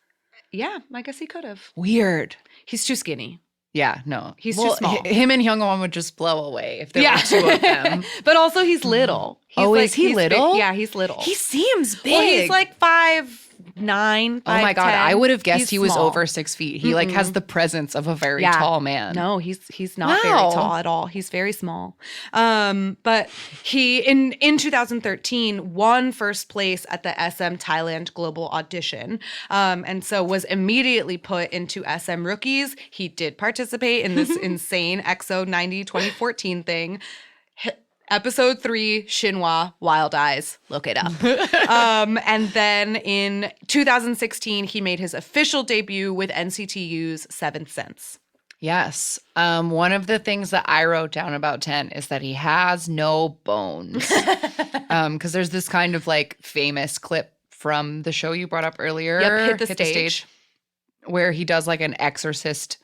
Yeah, I guess he could have. Weird. He's too skinny. Yeah, no. He's too small. Him and Hyungwon would just blow away if there were 2 of them. But also he's little. Is he little? Yeah, he's little. He seems big. Well, he's like 5'9", 5'10". Oh my God, I would have guessed he was small. over 6 feet. He like has the presence of a very tall man. No, he's not very tall at all. He's very small. But he in 2013 won first place at the SM Thailand Global Audition, and so was immediately put into SM Rookies. He did participate in this insane EXO 90 2014 thing. Episode 3, Shinhwa, Wild Eyes. Look it up. And then in 2016, he made his official debut with NCT U's Seventh Sense. Yes. One of the things that I wrote down about Ten is that he has no bones. Because there's this kind of like famous clip from the show you brought up earlier. Yep, Hit the Stage. Where he does like an exorcist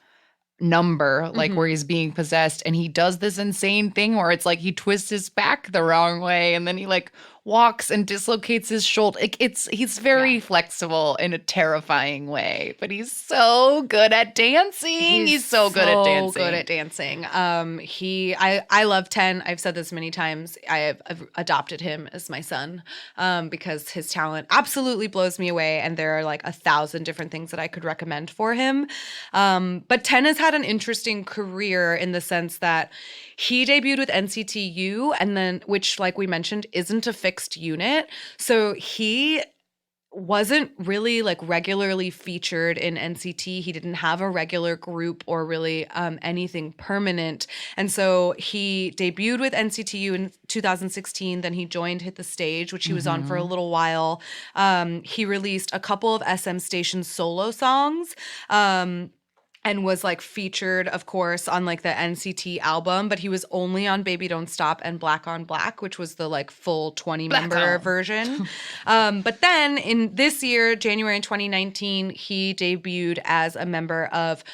number, like where he's being possessed, and he does this insane thing where it's like he twists his back the wrong way and then he like walks and dislocates his shoulder. He's very flexible in a terrifying way, but he's so good at dancing. He's so good at dancing. I love Ten. I've said this many times. I've adopted him as my son because his talent absolutely blows me away, and there are like 1,000 different things that I could recommend for him. But Ten has had an interesting career in the sense that he debuted with NCT U, and then, which, like we mentioned, isn't a fixed unit. So he wasn't really like regularly featured in NCT. He didn't have a regular group or really anything permanent. And so he debuted with NCT U in 2016. Then he joined Hit the Stage, which he was on for a little while. He released a couple of SM Station solo songs. And was like featured, of course, on like the NCT album, but he was only on Baby Don't Stop and Black on Black, which was the like full 20-member version. But then in this year, January 2019, he debuted as a member of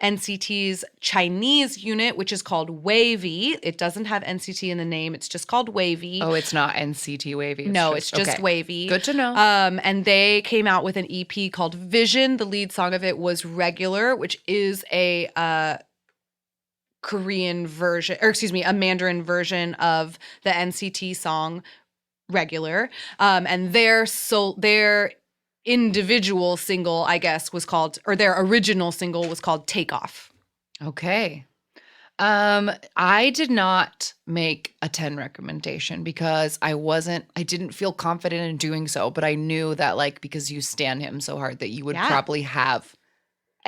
NCT's Chinese unit, which is called Wavy. It doesn't have NCT in the name. It's just called Wavy. Oh, it's not NCT Wavy. It's just okay. Wavy. Good to know. And they came out with an EP called Vision. The lead song of it was Regular, which is a Korean version, or excuse me, a Mandarin version of the NCT song Regular. And their individual single, I guess, was called, or their original single was called Take Off. Okay. I did not make a 10 recommendation because I didn't feel confident in doing so, but I knew that like, because you stan him so hard that you would probably have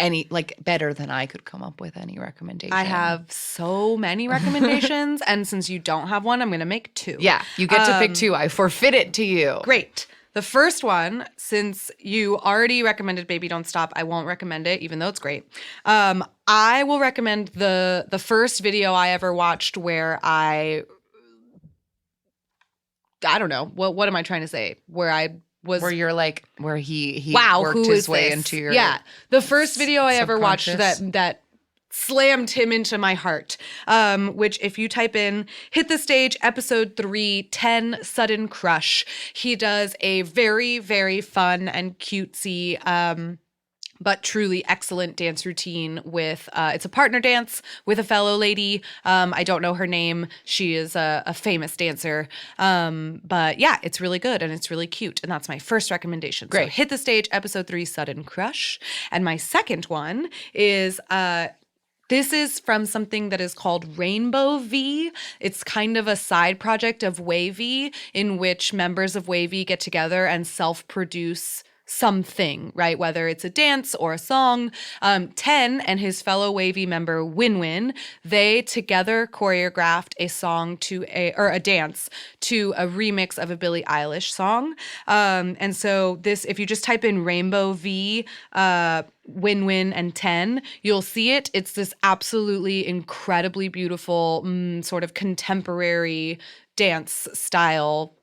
any, like, better than I could come up with any recommendation. I have so many recommendations, and since you don't have one, I'm going to make two. Yeah, you get to pick two. I forfeit it to you. Great. The first one, since you already recommended Baby Don't Stop, I won't recommend it, even though it's great. I will recommend the first video I ever watched where I don't know, what am I trying to say? Where you're like, where he wow, worked who his is way this? into your the first video I ever watched subconscious. that slammed him into my heart, which if you type in Hit the Stage episode 3 10 Sudden Crush, he does a very, very fun and cutesy but truly excellent dance routine with it's a partner dance with a fellow lady. I don't know her name. She is a famous dancer. But yeah, it's really good and it's really cute. And that's my first recommendation. Great. So Hit the Stage episode 3 Sudden Crush. And my second one is this is from something that is called Rainbow V. It's kind of a side project of Wavy, in which members of Wavy get together and self-produce something, right? Whether it's a dance or a song. Ten and his fellow Wavy member Win Win, they together choreographed a song a dance to a remix of a Billie Eilish song. And so this, if you just type in Rainbow V, Win Win and 10, you'll see it. It's this absolutely incredibly beautiful sort of contemporary dance style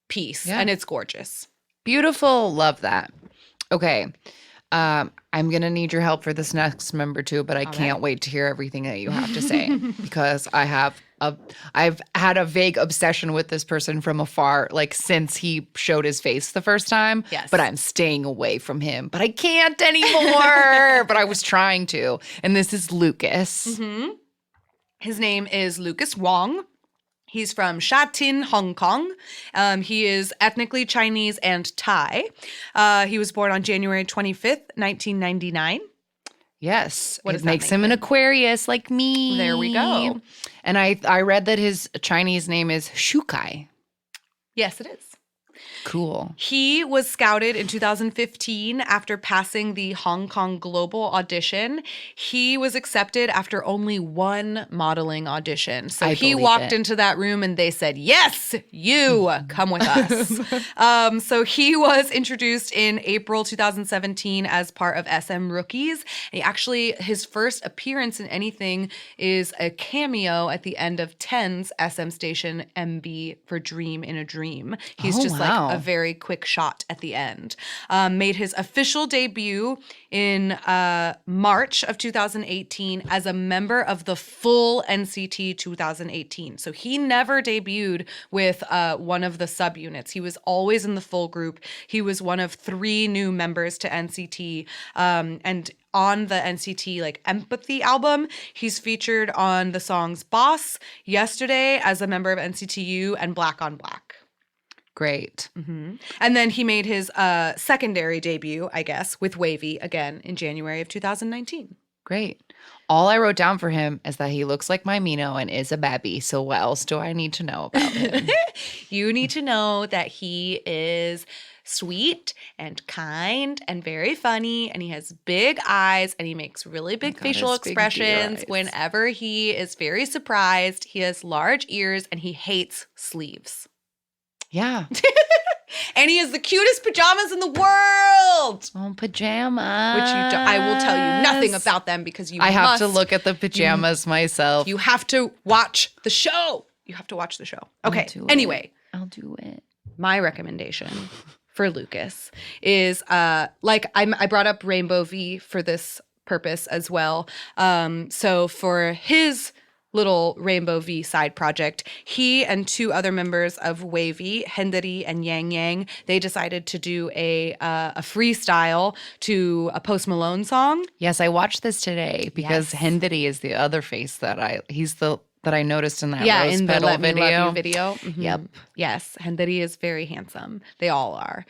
piece, and it's gorgeous. Beautiful. Love that. Okay. I'm going to need your help for this next member too, but I can't wait to hear everything that you have to say because I've had a vague obsession with this person from afar, like since he showed his face the first time. Yes. But I'm staying away from him, but I can't anymore. But I was trying to. And this is Lucas. Mm-hmm. His name is Lucas Wong. He's from Sha Tin, Hong Kong. He is ethnically Chinese and Thai. He was born on January 25th, 1999. Yes. What it makes him an Aquarius like me. There we go. And I read that his Chinese name is Shukai. Yes, it is. Cool. He was scouted in 2015 after passing the Hong Kong Global audition. He was accepted after only one modeling audition. So he walked into that room and they said, yes, you come with us. So he was introduced in April 2017 as part of SM Rookies. And his first appearance in anything is a cameo at the end of 10's SM station MB for Dream in a Dream. He's like a very quick shot at the end. Made his official debut in March of 2018 as a member of the full NCT 2018. So he never debuted with one of the subunits. He was always in the full group. He was one of 3 new members to NCT. And on the NCT like Empathy album, he's featured on the songs Boss, Yesterday as a member of NCTU, and Black on Black. Great. Mm-hmm. And then he made his secondary debut, I guess, with Wavy again in January of 2019. Great. All I wrote down for him is that he looks like my Mino and is a babby. So what else do I need to know about him? You need to know that he is sweet and kind and very funny, and he has big eyes, and he makes really big facial expressions whenever he is very surprised. He has large ears, and he hates sleeves. Yeah. And he has the cutest pajamas in the world. Oh, pajamas. Which I will tell you nothing about them because I have to look at the pajamas myself. You have to watch the show. Okay. Anyway. I'll do it. My recommendation for Lucas is I brought up Rainbow V for this purpose as well. So for his little Rainbow V side project, he and 2 other members of Wavy, Henderi and Yang Yang, they decided to do a freestyle to a Post Malone song. Yes, I watched this today because Henderi is the other face that I noticed in that rose in petal the Let video. Me Love You video. Mm-hmm. Yep. Yes, Henderi is very handsome. They all are.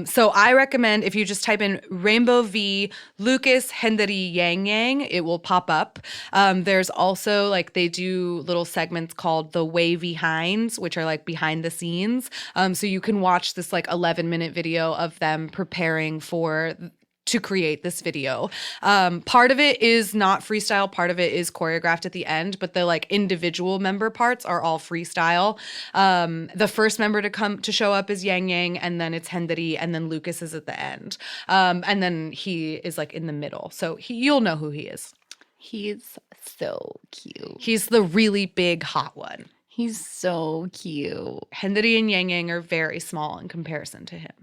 So I recommend if you just type in Rainbow V, Lucas, Henderi, Yang Yang, it will pop up. There's also they do little segments called the Wavy Hinds, which are behind the scenes. So you can watch this 11-minute video of them preparing for to create this video. Part of it is not freestyle, part of it is choreographed at the end, but the like individual member parts are all freestyle. The first member to show up is Yang Yang, and then it's Hendry, and then Lucas is at the end. And then he is like in the middle. So you'll know who he is. He's so cute. He's the really big hot one. He's so cute. Hendry and Yang Yang are very small in comparison to him.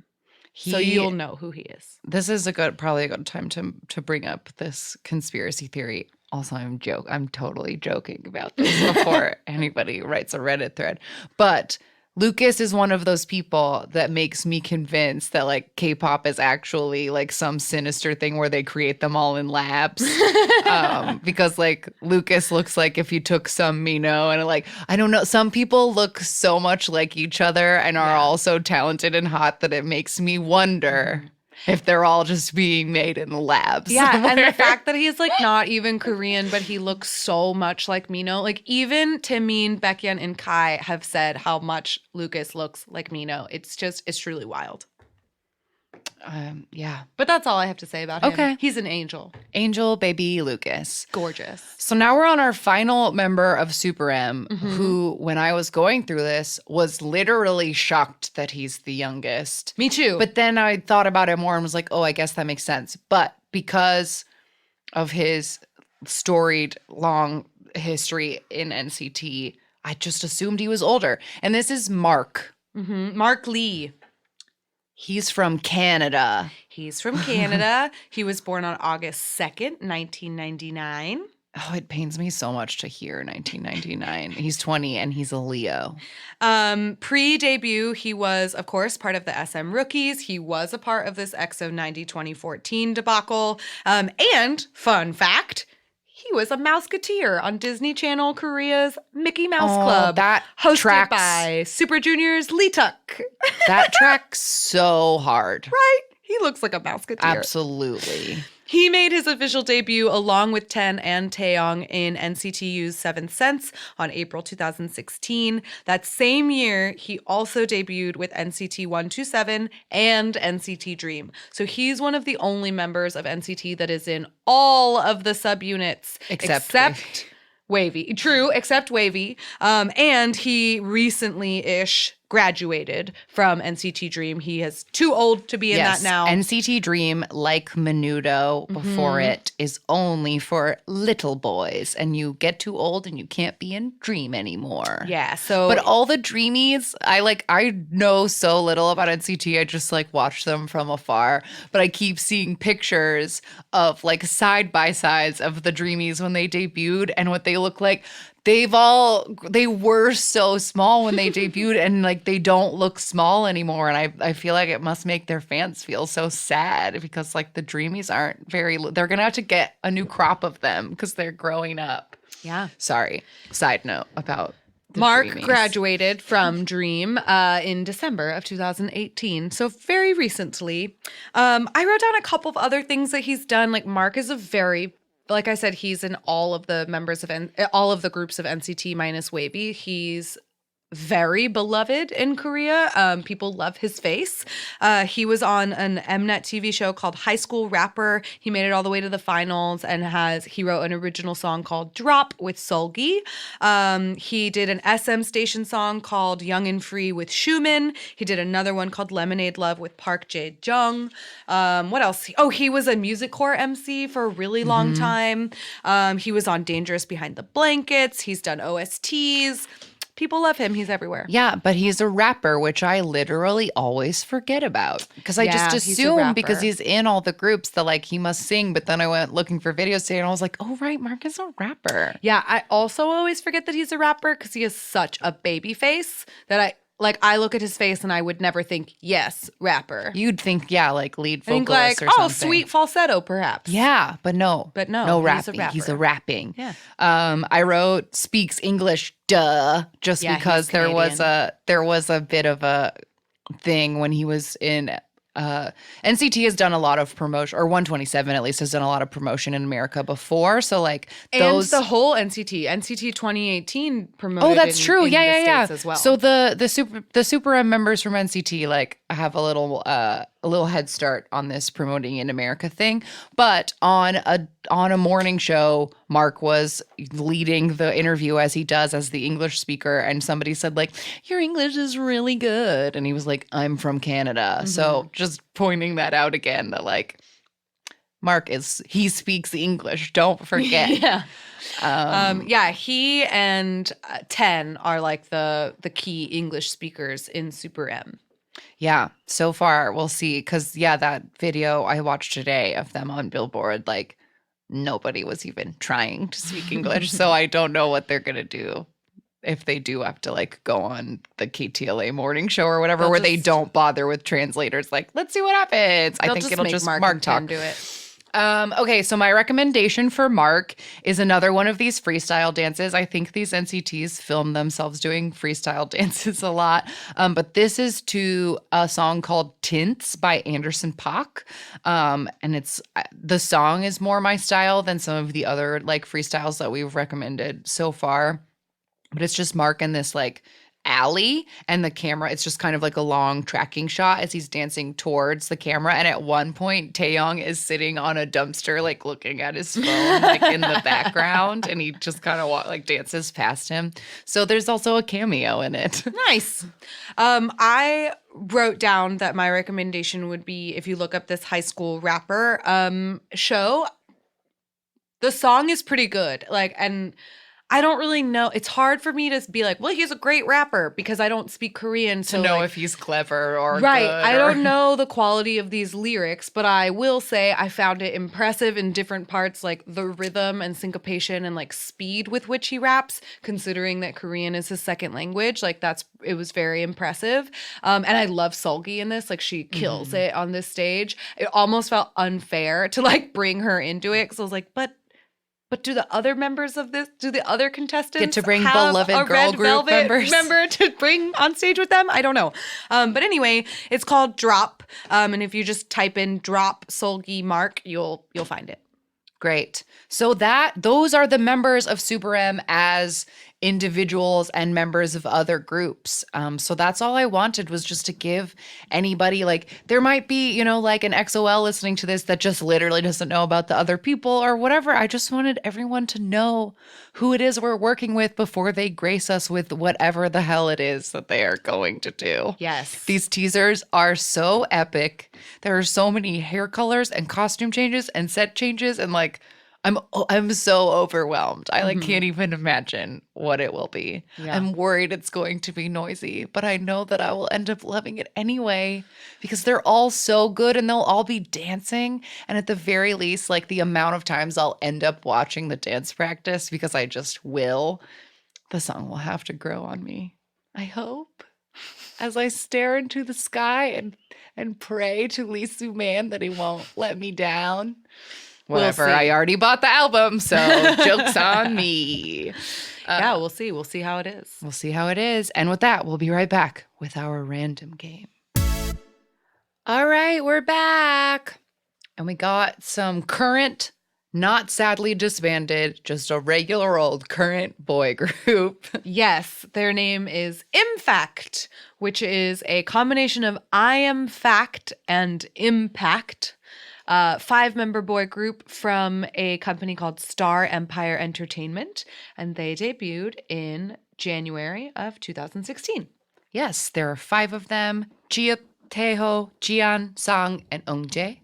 So you'll know who he is. This is probably a good time to bring up this conspiracy theory. Also, I'm totally joking about this before anybody writes a Reddit thread. But Lucas is one of those people that makes me convinced that like K-pop is actually like some sinister thing where they create them all in labs. Because like Lucas looks like if you took some Mino and like, I don't know, some people look so much like each other and are all so talented and hot that it makes me wonder if they're all just being made in the labs. Yeah, somewhere. and the fact that he's like not even Korean, but he looks so much like Mino. Like even Taemin, Baekhyun, and Kai have said how much Lucas looks like Mino. It's truly wild. Yeah. But that's all I have to say about him. Okay. He's an angel. Angel baby Lucas. Gorgeous. So now we're on our final member of SuperM, who, when I was going through this, was literally shocked that he's the youngest. Me too. But then I thought about it more and was like, oh, I guess that makes sense. But because of his storied long history in NCT, I just assumed he was older. And this is Mark. Mark Lee. He's from Canada. He's from Canada. He was born on August 2nd, 1999. Oh, it pains me so much to hear 1999. He's 20 and he's a Leo. Pre-debut, he was, of course, part of the SM Rookies. He was a part of this EXO 90 2014 debacle. And, fun fact, he was a Mouseketeer on Disney Channel Korea's Mickey Mouse Club. That hosted tracks by Super Junior's Lee Tuck. That tracks so hard. Right? He looks like a Mouseketeer. Absolutely. He made his official debut along with Ten and Taeyong in NCTU's Seventh Sense on April 2016. That same year, he also debuted with NCT 127 and NCT Dream. So he's one of the only members of NCT that is in all of the subunits except Wavy. True, except Wavy. And he recently-ish graduated from NCT Dream. He is too old to be in that now. NCT Dream, like Menudo before it, is only for little boys. And you get too old and you can't be in Dream anymore. Yeah, so... But all the Dreamies, I know so little about NCT. I just like watch them from afar. But I keep seeing pictures of like side-by-sides of the Dreamies when they debuted and what they look like. They were so small when they debuted and like they don't look small anymore. And I feel like it must make their fans feel so sad because like the Dreamies aren't they're going to have to get a new crop of them because they're growing up. Yeah. Sorry. Side note about Mark Dreamies. Graduated from Dream in December of 2018. So very recently. I wrote down a couple of other things that he's done. Like Mark is like I said, he's in all of the members of all of the groups of NCT minus Wavy. He's very beloved in Korea. People love his face. He was on an Mnet TV show called High School Rapper. He made it all the way to the finals and he wrote an original song called Drop with Solgi. He did an SM station song called Young and Free with Schumann. He did another one called Lemonade Love with Park Jae-jung. What else? Oh, he was a music corps MC for a really long time. He was on Dangerous Behind the Blankets. He's done OSTs. People love him. He's everywhere. Yeah, but he's a rapper, which I literally always forget about because I just assume because he's in all the groups that like he must sing. But then I went looking for videos today and I was like, oh, right, Mark is a rapper. Yeah, I also always forget that he's a rapper because he has such a baby face that I look at his face and I would never think, yes, rapper. You'd think, yeah, like lead I think vocalist like, or something. oh, sweet falsetto, perhaps. Yeah, but no. No rapping. He's a rapper. He's a rapping. Yeah. I wrote speaks English, duh, just because there was a bit of a thing when he was in NCT has done a lot of promotion, or 127 at least has done a lot of promotion in America before. So like those, and the whole NCT 2018 promoted. Oh, that's true. In the States as well. So the SuperM members from NCT like have a little a little head start on this promoting in America thing. But on a morning show, Mark was leading the interview as he does as the English speaker, and somebody said like, "Your English is really good," and he was like, "I'm from Canada." So just pointing that out again, that like he speaks English. Don't forget. Yeah. Yeah, he and 10 are like the key English speakers in SuperM. Yeah, so far we'll see. Because yeah, that video I watched today of them on Billboard, like nobody was even trying to speak English. So I don't know what they're gonna do if they do have to like go on the KTLA morning show or whatever, where they don't bother with translators. Like, let's see what happens. I think it'll just Mark talk. Do it. Okay, so my recommendation for Mark is another one of these freestyle dances. I think these NCTs film themselves doing freestyle dances a lot. But this is to a song called Tints by Anderson .Paak. And the song is more my style than some of the other like freestyles that we've recommended so far. But it's just Mark in this like alley, and the camera, it's just kind of like a long tracking shot as he's dancing towards the camera. And at one point, Taeyong is sitting on a dumpster, like looking at his phone, like in the background, and he just kind of like dances past him. So there's also a cameo in it. Nice. I wrote down that my recommendation would be, if you look up this high school rapper show, the song is pretty good. Like, and I don't really know. It's hard for me to be like, well, he's a great rapper, because I don't speak Korean. To know if he's clever or right. Good I don't know the quality of these lyrics, but I will say I found it impressive in different parts, like the rhythm and syncopation and like speed with which he raps, considering that Korean is his second language. Like it was very impressive. And I love Seulgi in this. Like she kills it on this stage. It almost felt unfair to like bring her into it, because I was like, but do the other members of this, do the other contestants get to bring have beloved a girl Red group Velvet members member to bring on stage with them? I don't know. But anyway, it's called Drop. And if you just type in Drop Seulgi Mark, you'll find it. Great. So those are the members of SuperM as individuals and members of other groups. So that's all I wanted, was just to give anybody, like, there might be, like an XOL listening to this that just literally doesn't know about the other people or whatever. I just wanted everyone to know who it is we're working with before they grace us with whatever the hell it is that they are going to do. Yes. These teasers are so epic. There are so many hair colors and costume changes and set changes, and like I'm so overwhelmed. I like can't even imagine what it will be. Yeah. I'm worried it's going to be noisy, but I know that I will end up loving it anyway, because they're all so good and they'll all be dancing. And at the very least, like the amount of times I'll end up watching the dance practice, because I just will, the song will have to grow on me. I hope, as I stare into the sky and pray to Lee Soo-man that he won't let me down. Whatever. We'll I already bought the album, so joke's on me. Yeah, we'll see. We'll see how it is. We'll see how it is. And with that, we'll be right back with our random game. All right, we're back. And we got some current, not sadly disbanded, just a regular old current boy group. Yes, their name is Imfact, which is a combination of I Am Fact and Impact. 5-member boy group from a company called Star Empire Entertainment, and they debuted in January of 2016. Yes, there are 5 of them: Jiup, Taeho, Jian, Sang, and Eungjae.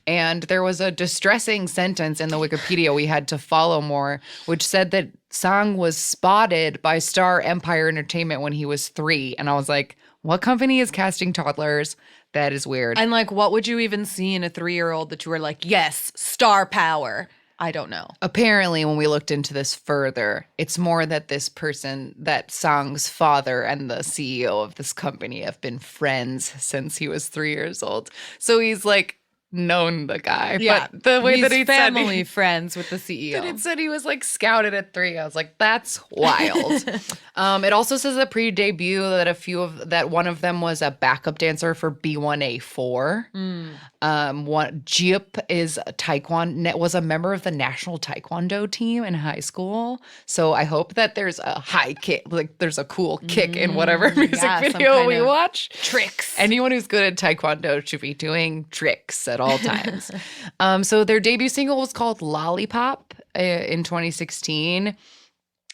And there was a distressing sentence in the Wikipedia we had to follow more, which said that Sang was spotted by Star Empire Entertainment when he was 3. And I was like, what company is casting toddlers? That is weird. And like, what would you even see in a 3-year-old that you were like, yes, star power? I don't know. Apparently, when we looked into this further, it's more that this person, that Sang's father and the CEO of this company have been friends since he was 3 years old. So he's like known the guy. Yeah, But the way he's that he said family friends with the CEO. that it said he was like scouted at 3. I was like, that's wild. It also says that pre-debut that one of them was a backup dancer for B1A4. Jeep was a member of the national taekwondo team in high school. So I hope that there's a high kick, like there's a cool kick in whatever music video we watch. Tricks. Anyone who's good at taekwondo should be doing tricks at all times. So their debut single was called Lollipop in 2016.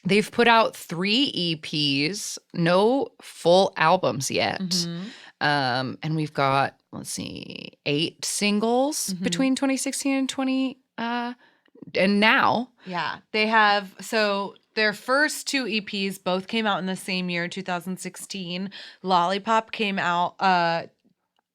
They've put out 3 EPs, no full albums yet. And we've got, let's see, 8 singles between 2016 and and now. Yeah, they have, so their first 2 EPs both came out in the same year, 2016. Lollipop came out,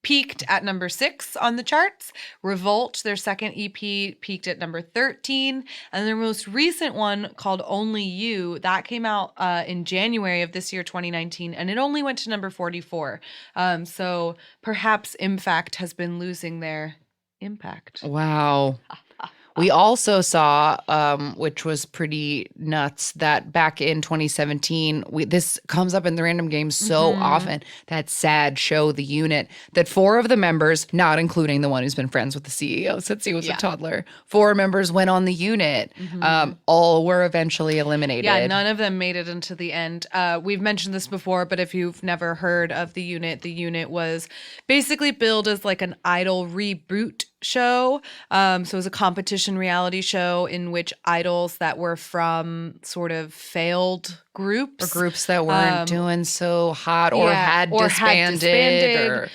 peaked at number 6 on the charts. Revolt, their second EP, peaked at number 13. And their most recent one, called Only You, that came out in January of this year, 2019, and it only went to number 44. So perhaps Impact has been losing their impact. Wow. We also saw, which was pretty nuts, that back in 2017, this comes up in the random games so often, that sad show, The Unit, that 4 of the members, not including the one who's been friends with the CEO since he was a toddler, 4 members went on The Unit. All were eventually eliminated. Yeah, none of them made it into the end. We've mentioned this before, but if you've never heard of The Unit was basically billed as like an Idol reboot show. So it was a competition reality show in which idols that were from sort of failed groups. Or groups that weren't doing so hot or had disbanded. Or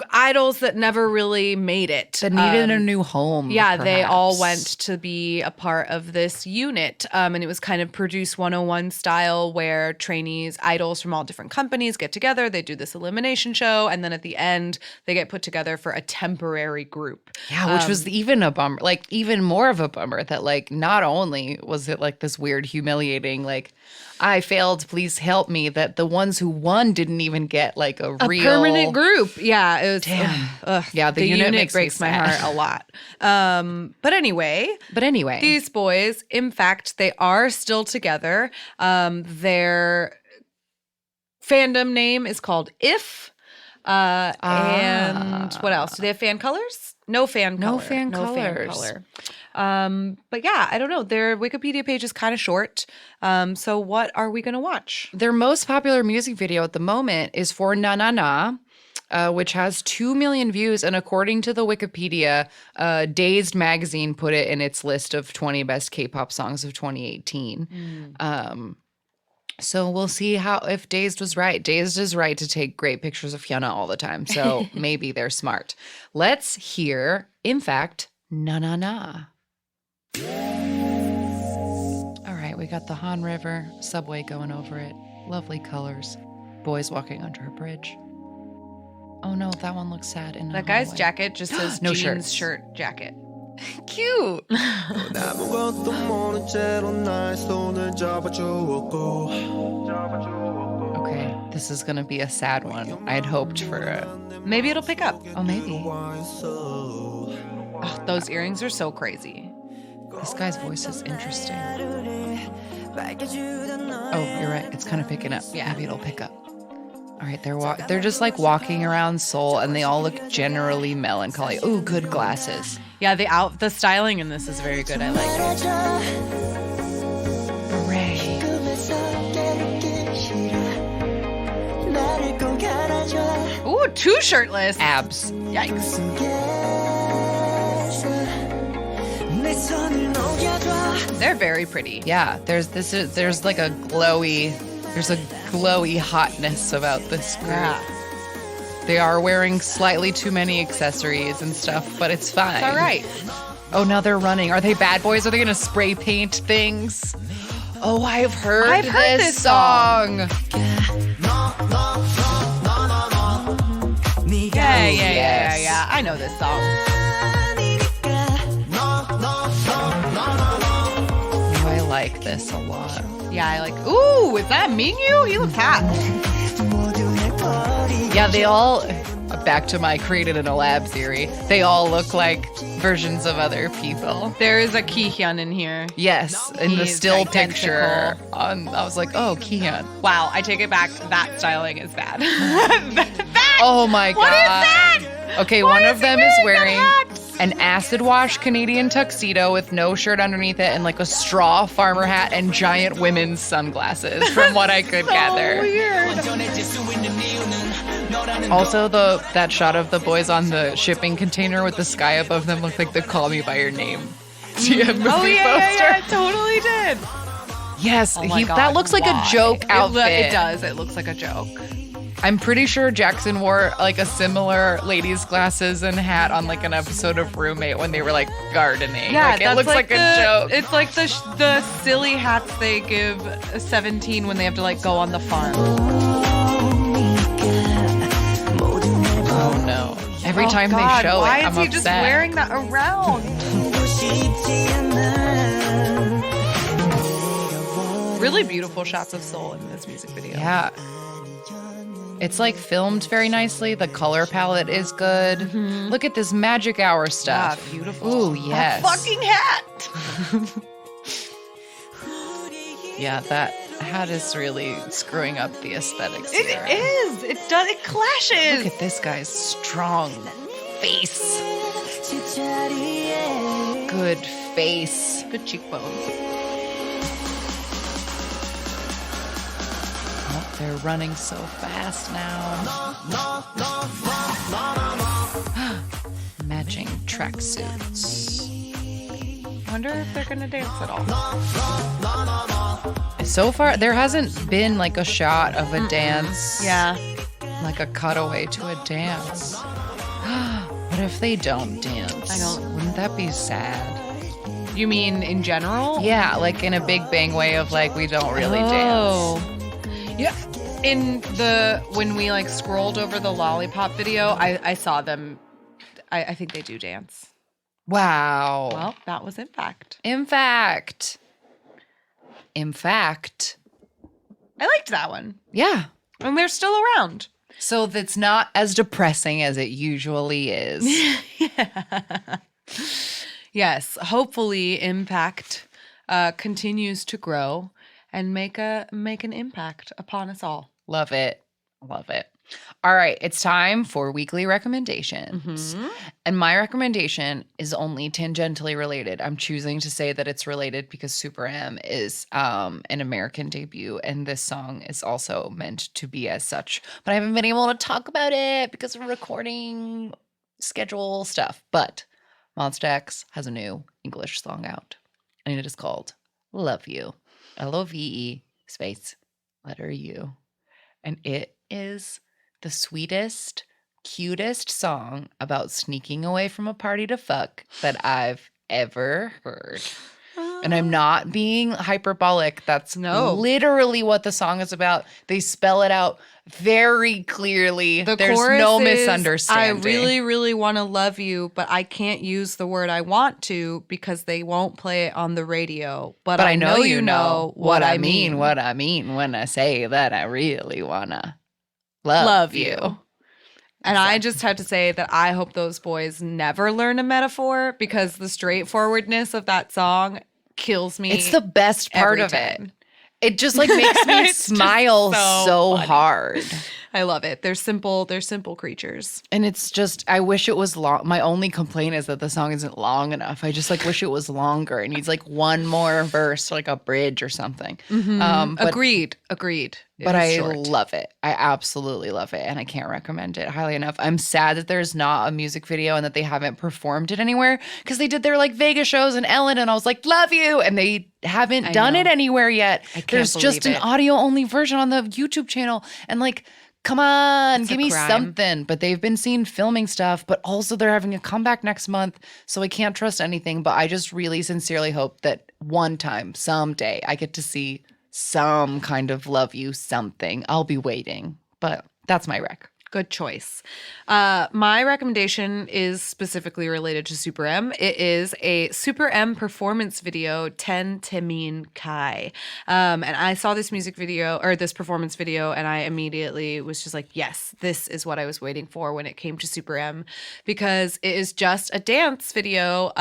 idols that never really made it. That needed a new home. Yeah, they all perhaps. went to be a part of this unit. And it was kind of Produce 101 style, where trainees, idols from all different companies get together. They do this elimination show. And then at the end, they get put together for a temporary group. Yeah, which was even a bummer, like even more of a bummer that like not only was it like this weird, humiliating, like I failed, please help me, that the ones who won didn't even get like a real permanent group. Yeah, it was. Damn. Ugh, Yeah, the unit makes breaks me my sad. heart a lot. But anyway, these boys, in fact, they are still together. Their fandom name is called If. And what else? Do they have fan colors? No fan color. fan colors. color. But yeah, I don't know. Their Wikipedia page is kind of short. So what are we going to watch? Their most popular music video at the moment is for Na Na Na, which has 2 million views. And according to the Wikipedia, Dazed magazine put it in its list of 20 best K-pop songs of 2018. So we'll see if Dazed was right. Dazed is right to take great pictures of Hyuna all the time. So maybe they're smart. Let's hear, in fact, Na Na Na. All right, we got the Han River, subway going over it. Lovely colors. Boys walking under a bridge. Oh no, that one looks sad. In That guy's jacket just says No jeans, shirts. shirt, jacket. Cute. Okay, this is gonna be a sad one. I'd hoped for it. Maybe it'll pick up. Oh, maybe. Oh, those earrings are so crazy. This guy's voice is interesting. Oh, you're right. It's kind of picking up. Yeah. Maybe it'll pick up. All right, they're just like walking around Seoul, and they all look generally melancholy. Ooh, good glasses. Yeah, the styling in this is very good. I like it. Hooray. Ooh, 2 shirtless. Abs. Yikes. They're very pretty. Yeah, there's like a glowy hotness about this group. Yeah. They are wearing slightly too many accessories and stuff, but it's fine. It's all right. Oh, now they're running. Are they bad boys? Are they going to spray paint things? Oh, I've heard this song. Yeah. I know this song. Oh, I like this a lot. Yeah, I like. Ooh, is that Mingyu? He looks hot. Yeah, they all back to my created in a lab theory, they all look like versions of other people. There is a Kihyun in here. Yes, in the He's still identical. picture. I was like, oh, Kihyun. Wow, I take it back. That styling is bad. Oh my god. What is that? Okay, Why one is of he them is wearing wearing that hat? an acid wash Canadian tuxedo with no shirt underneath it and like a straw farmer hat and giant women's sunglasses, from what I could gather. Weird. Also, that shot of the boys on the shipping container with the sky above them looked like the "Call Me by Your Name" TM movie Oh yeah, poster. totally did. Yes, Oh my God, that looks like why? a joke outfit. It does. It looks like a joke. I'm pretty sure Jackson wore like a similar ladies' glasses and hat on like an episode of Roommate when they were like gardening. Yeah, like, it looks like a joke. It's like the silly hats they give 17 when they have to like go on the farm. Oh no! Every Oh, time God, they show why it, I'm is he upset. just wearing that around? Really beautiful shots of Seoul in this music video. Yeah. It's like filmed very nicely. The color palette is good. Look at this magic hour stuff. Yeah, beautiful. Ooh, yes. That fucking hat. Yeah, that hat is really screwing up the aesthetics here. It is. It does. It clashes. Look at this guy's strong face. Good face. Good cheekbones. Oh, they're running so fast now. Matching tracksuits. I wonder if they're gonna dance at all. So far, there hasn't been like a shot of a dance. Yeah. Like a cutaway to a dance. What if they don't dance? I don't- Wouldn't that be sad? You mean in general? Yeah, like in a Big Bang way of like, we don't really dance. Yeah. When we like scrolled over the lollipop video, I saw them. I think they do dance. Wow. Well, that was Impact. In fact, I liked that one. yeah. And they're still around. So that's not as depressing as it usually is. Yes. Hopefully Impact continues to grow and make an impact upon us all. Love it. Love it. All right, it's time for weekly recommendations. And my recommendation is only tangentially related. I'm choosing to say that it's related because SuperM is an American debut, and this song is also meant to be as such. But I haven't been able to talk about it because of recording schedule stuff. But Monsta X has a new English song out, and it is called Love You. LOVE space letter U. And it is the sweetest, cutest song about sneaking away from a party to fuck that I've ever heard. And I'm not being hyperbolic. That's literally what the song is about. They spell it out very clearly. There's chorus no is, misunderstanding. I really, really want to love you, but I can't use the word I want to because they won't play it on the radio. But I know you know what I mean. What I mean when I say that I really wanna love you. And I just had to say that I hope those boys never learn a metaphor because the straightforwardness of that song kills me. It's the best part every of time. it. It just like makes me It's just smile so so funny. hard. I love it. They're simple creatures. And it's just, I wish it was long. My only complaint is that the song isn't long enough. I just like wish it was longer. It needs like one more verse, like a bridge or something. But Agreed. But I love it. I absolutely love it. And I can't recommend it highly enough. I'm sad that there's not a music video and that they haven't performed it anywhere because they did their like Vegas shows and Ellen and I was like, love you. And they haven't done it anywhere yet. There's just an audio only version on the YouTube channel. And like, come on, give me something. But they've been seen filming stuff, but also they're having a comeback next month. So I can't trust anything. But I just really sincerely hope that one time, someday, I get to see some kind of love you something. I'll be waiting. But that's my rec. Good choice. My recommendation is specifically related to SuperM. It is a SuperM performance video, 10 Taemin Kai. And I saw this music video or this performance video, and I immediately was just like, yes, this is what I was waiting for when it came to SuperM, because it is just a dance video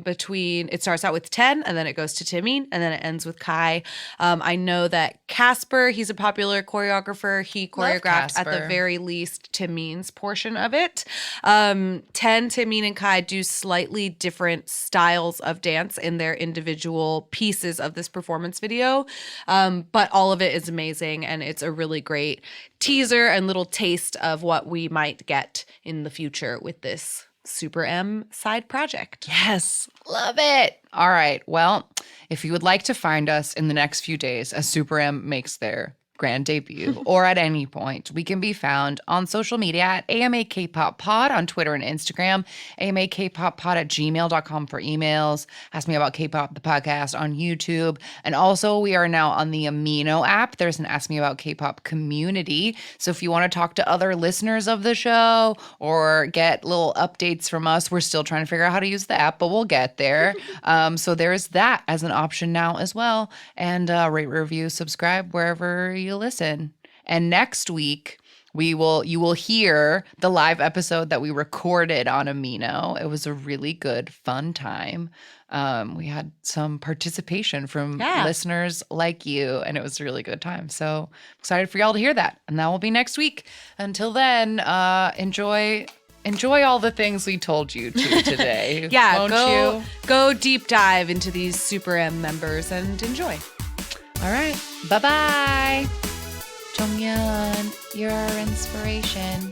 it starts out with 10 and then it goes to Taemin and then it ends with Kai. I know that Casper, he's a popular choreographer. He choreographed at the very least Taemin's portion of it. 10, Taemin, and Kai do slightly different styles of dance in their individual pieces of this performance video, but all of it is amazing, and it's a really great teaser and little taste of what we might get in the future with this SuperM side project. Yes, love it. All right. Well, if you would like to find us in the next few days as SuperM makes their grand debut, or at any point, we can be found on social media at AMA K-Pop Pod on Twitter and Instagram, amakpoppod@gmail.com for emails, Ask Me About K-Pop, the podcast on YouTube, and also we are now on the Amino app. There's an Ask Me About K-Pop community, so if you want to talk to other listeners of the show or get little updates from us, we're still trying to figure out how to use the app, but we'll get there. So there's that as an option now as well, and rate, review, subscribe wherever you listen. And next week you will hear the live episode that we recorded on Amino. It was a really good, fun time. We had some participation from listeners like you, and it was a really good time. So excited for y'all to hear that. And that will be next week. Until then, enjoy all the things we told you to today. Go deep dive into these SuperM members and enjoy. All right. Bye-bye. Jonghyun, you're our inspiration.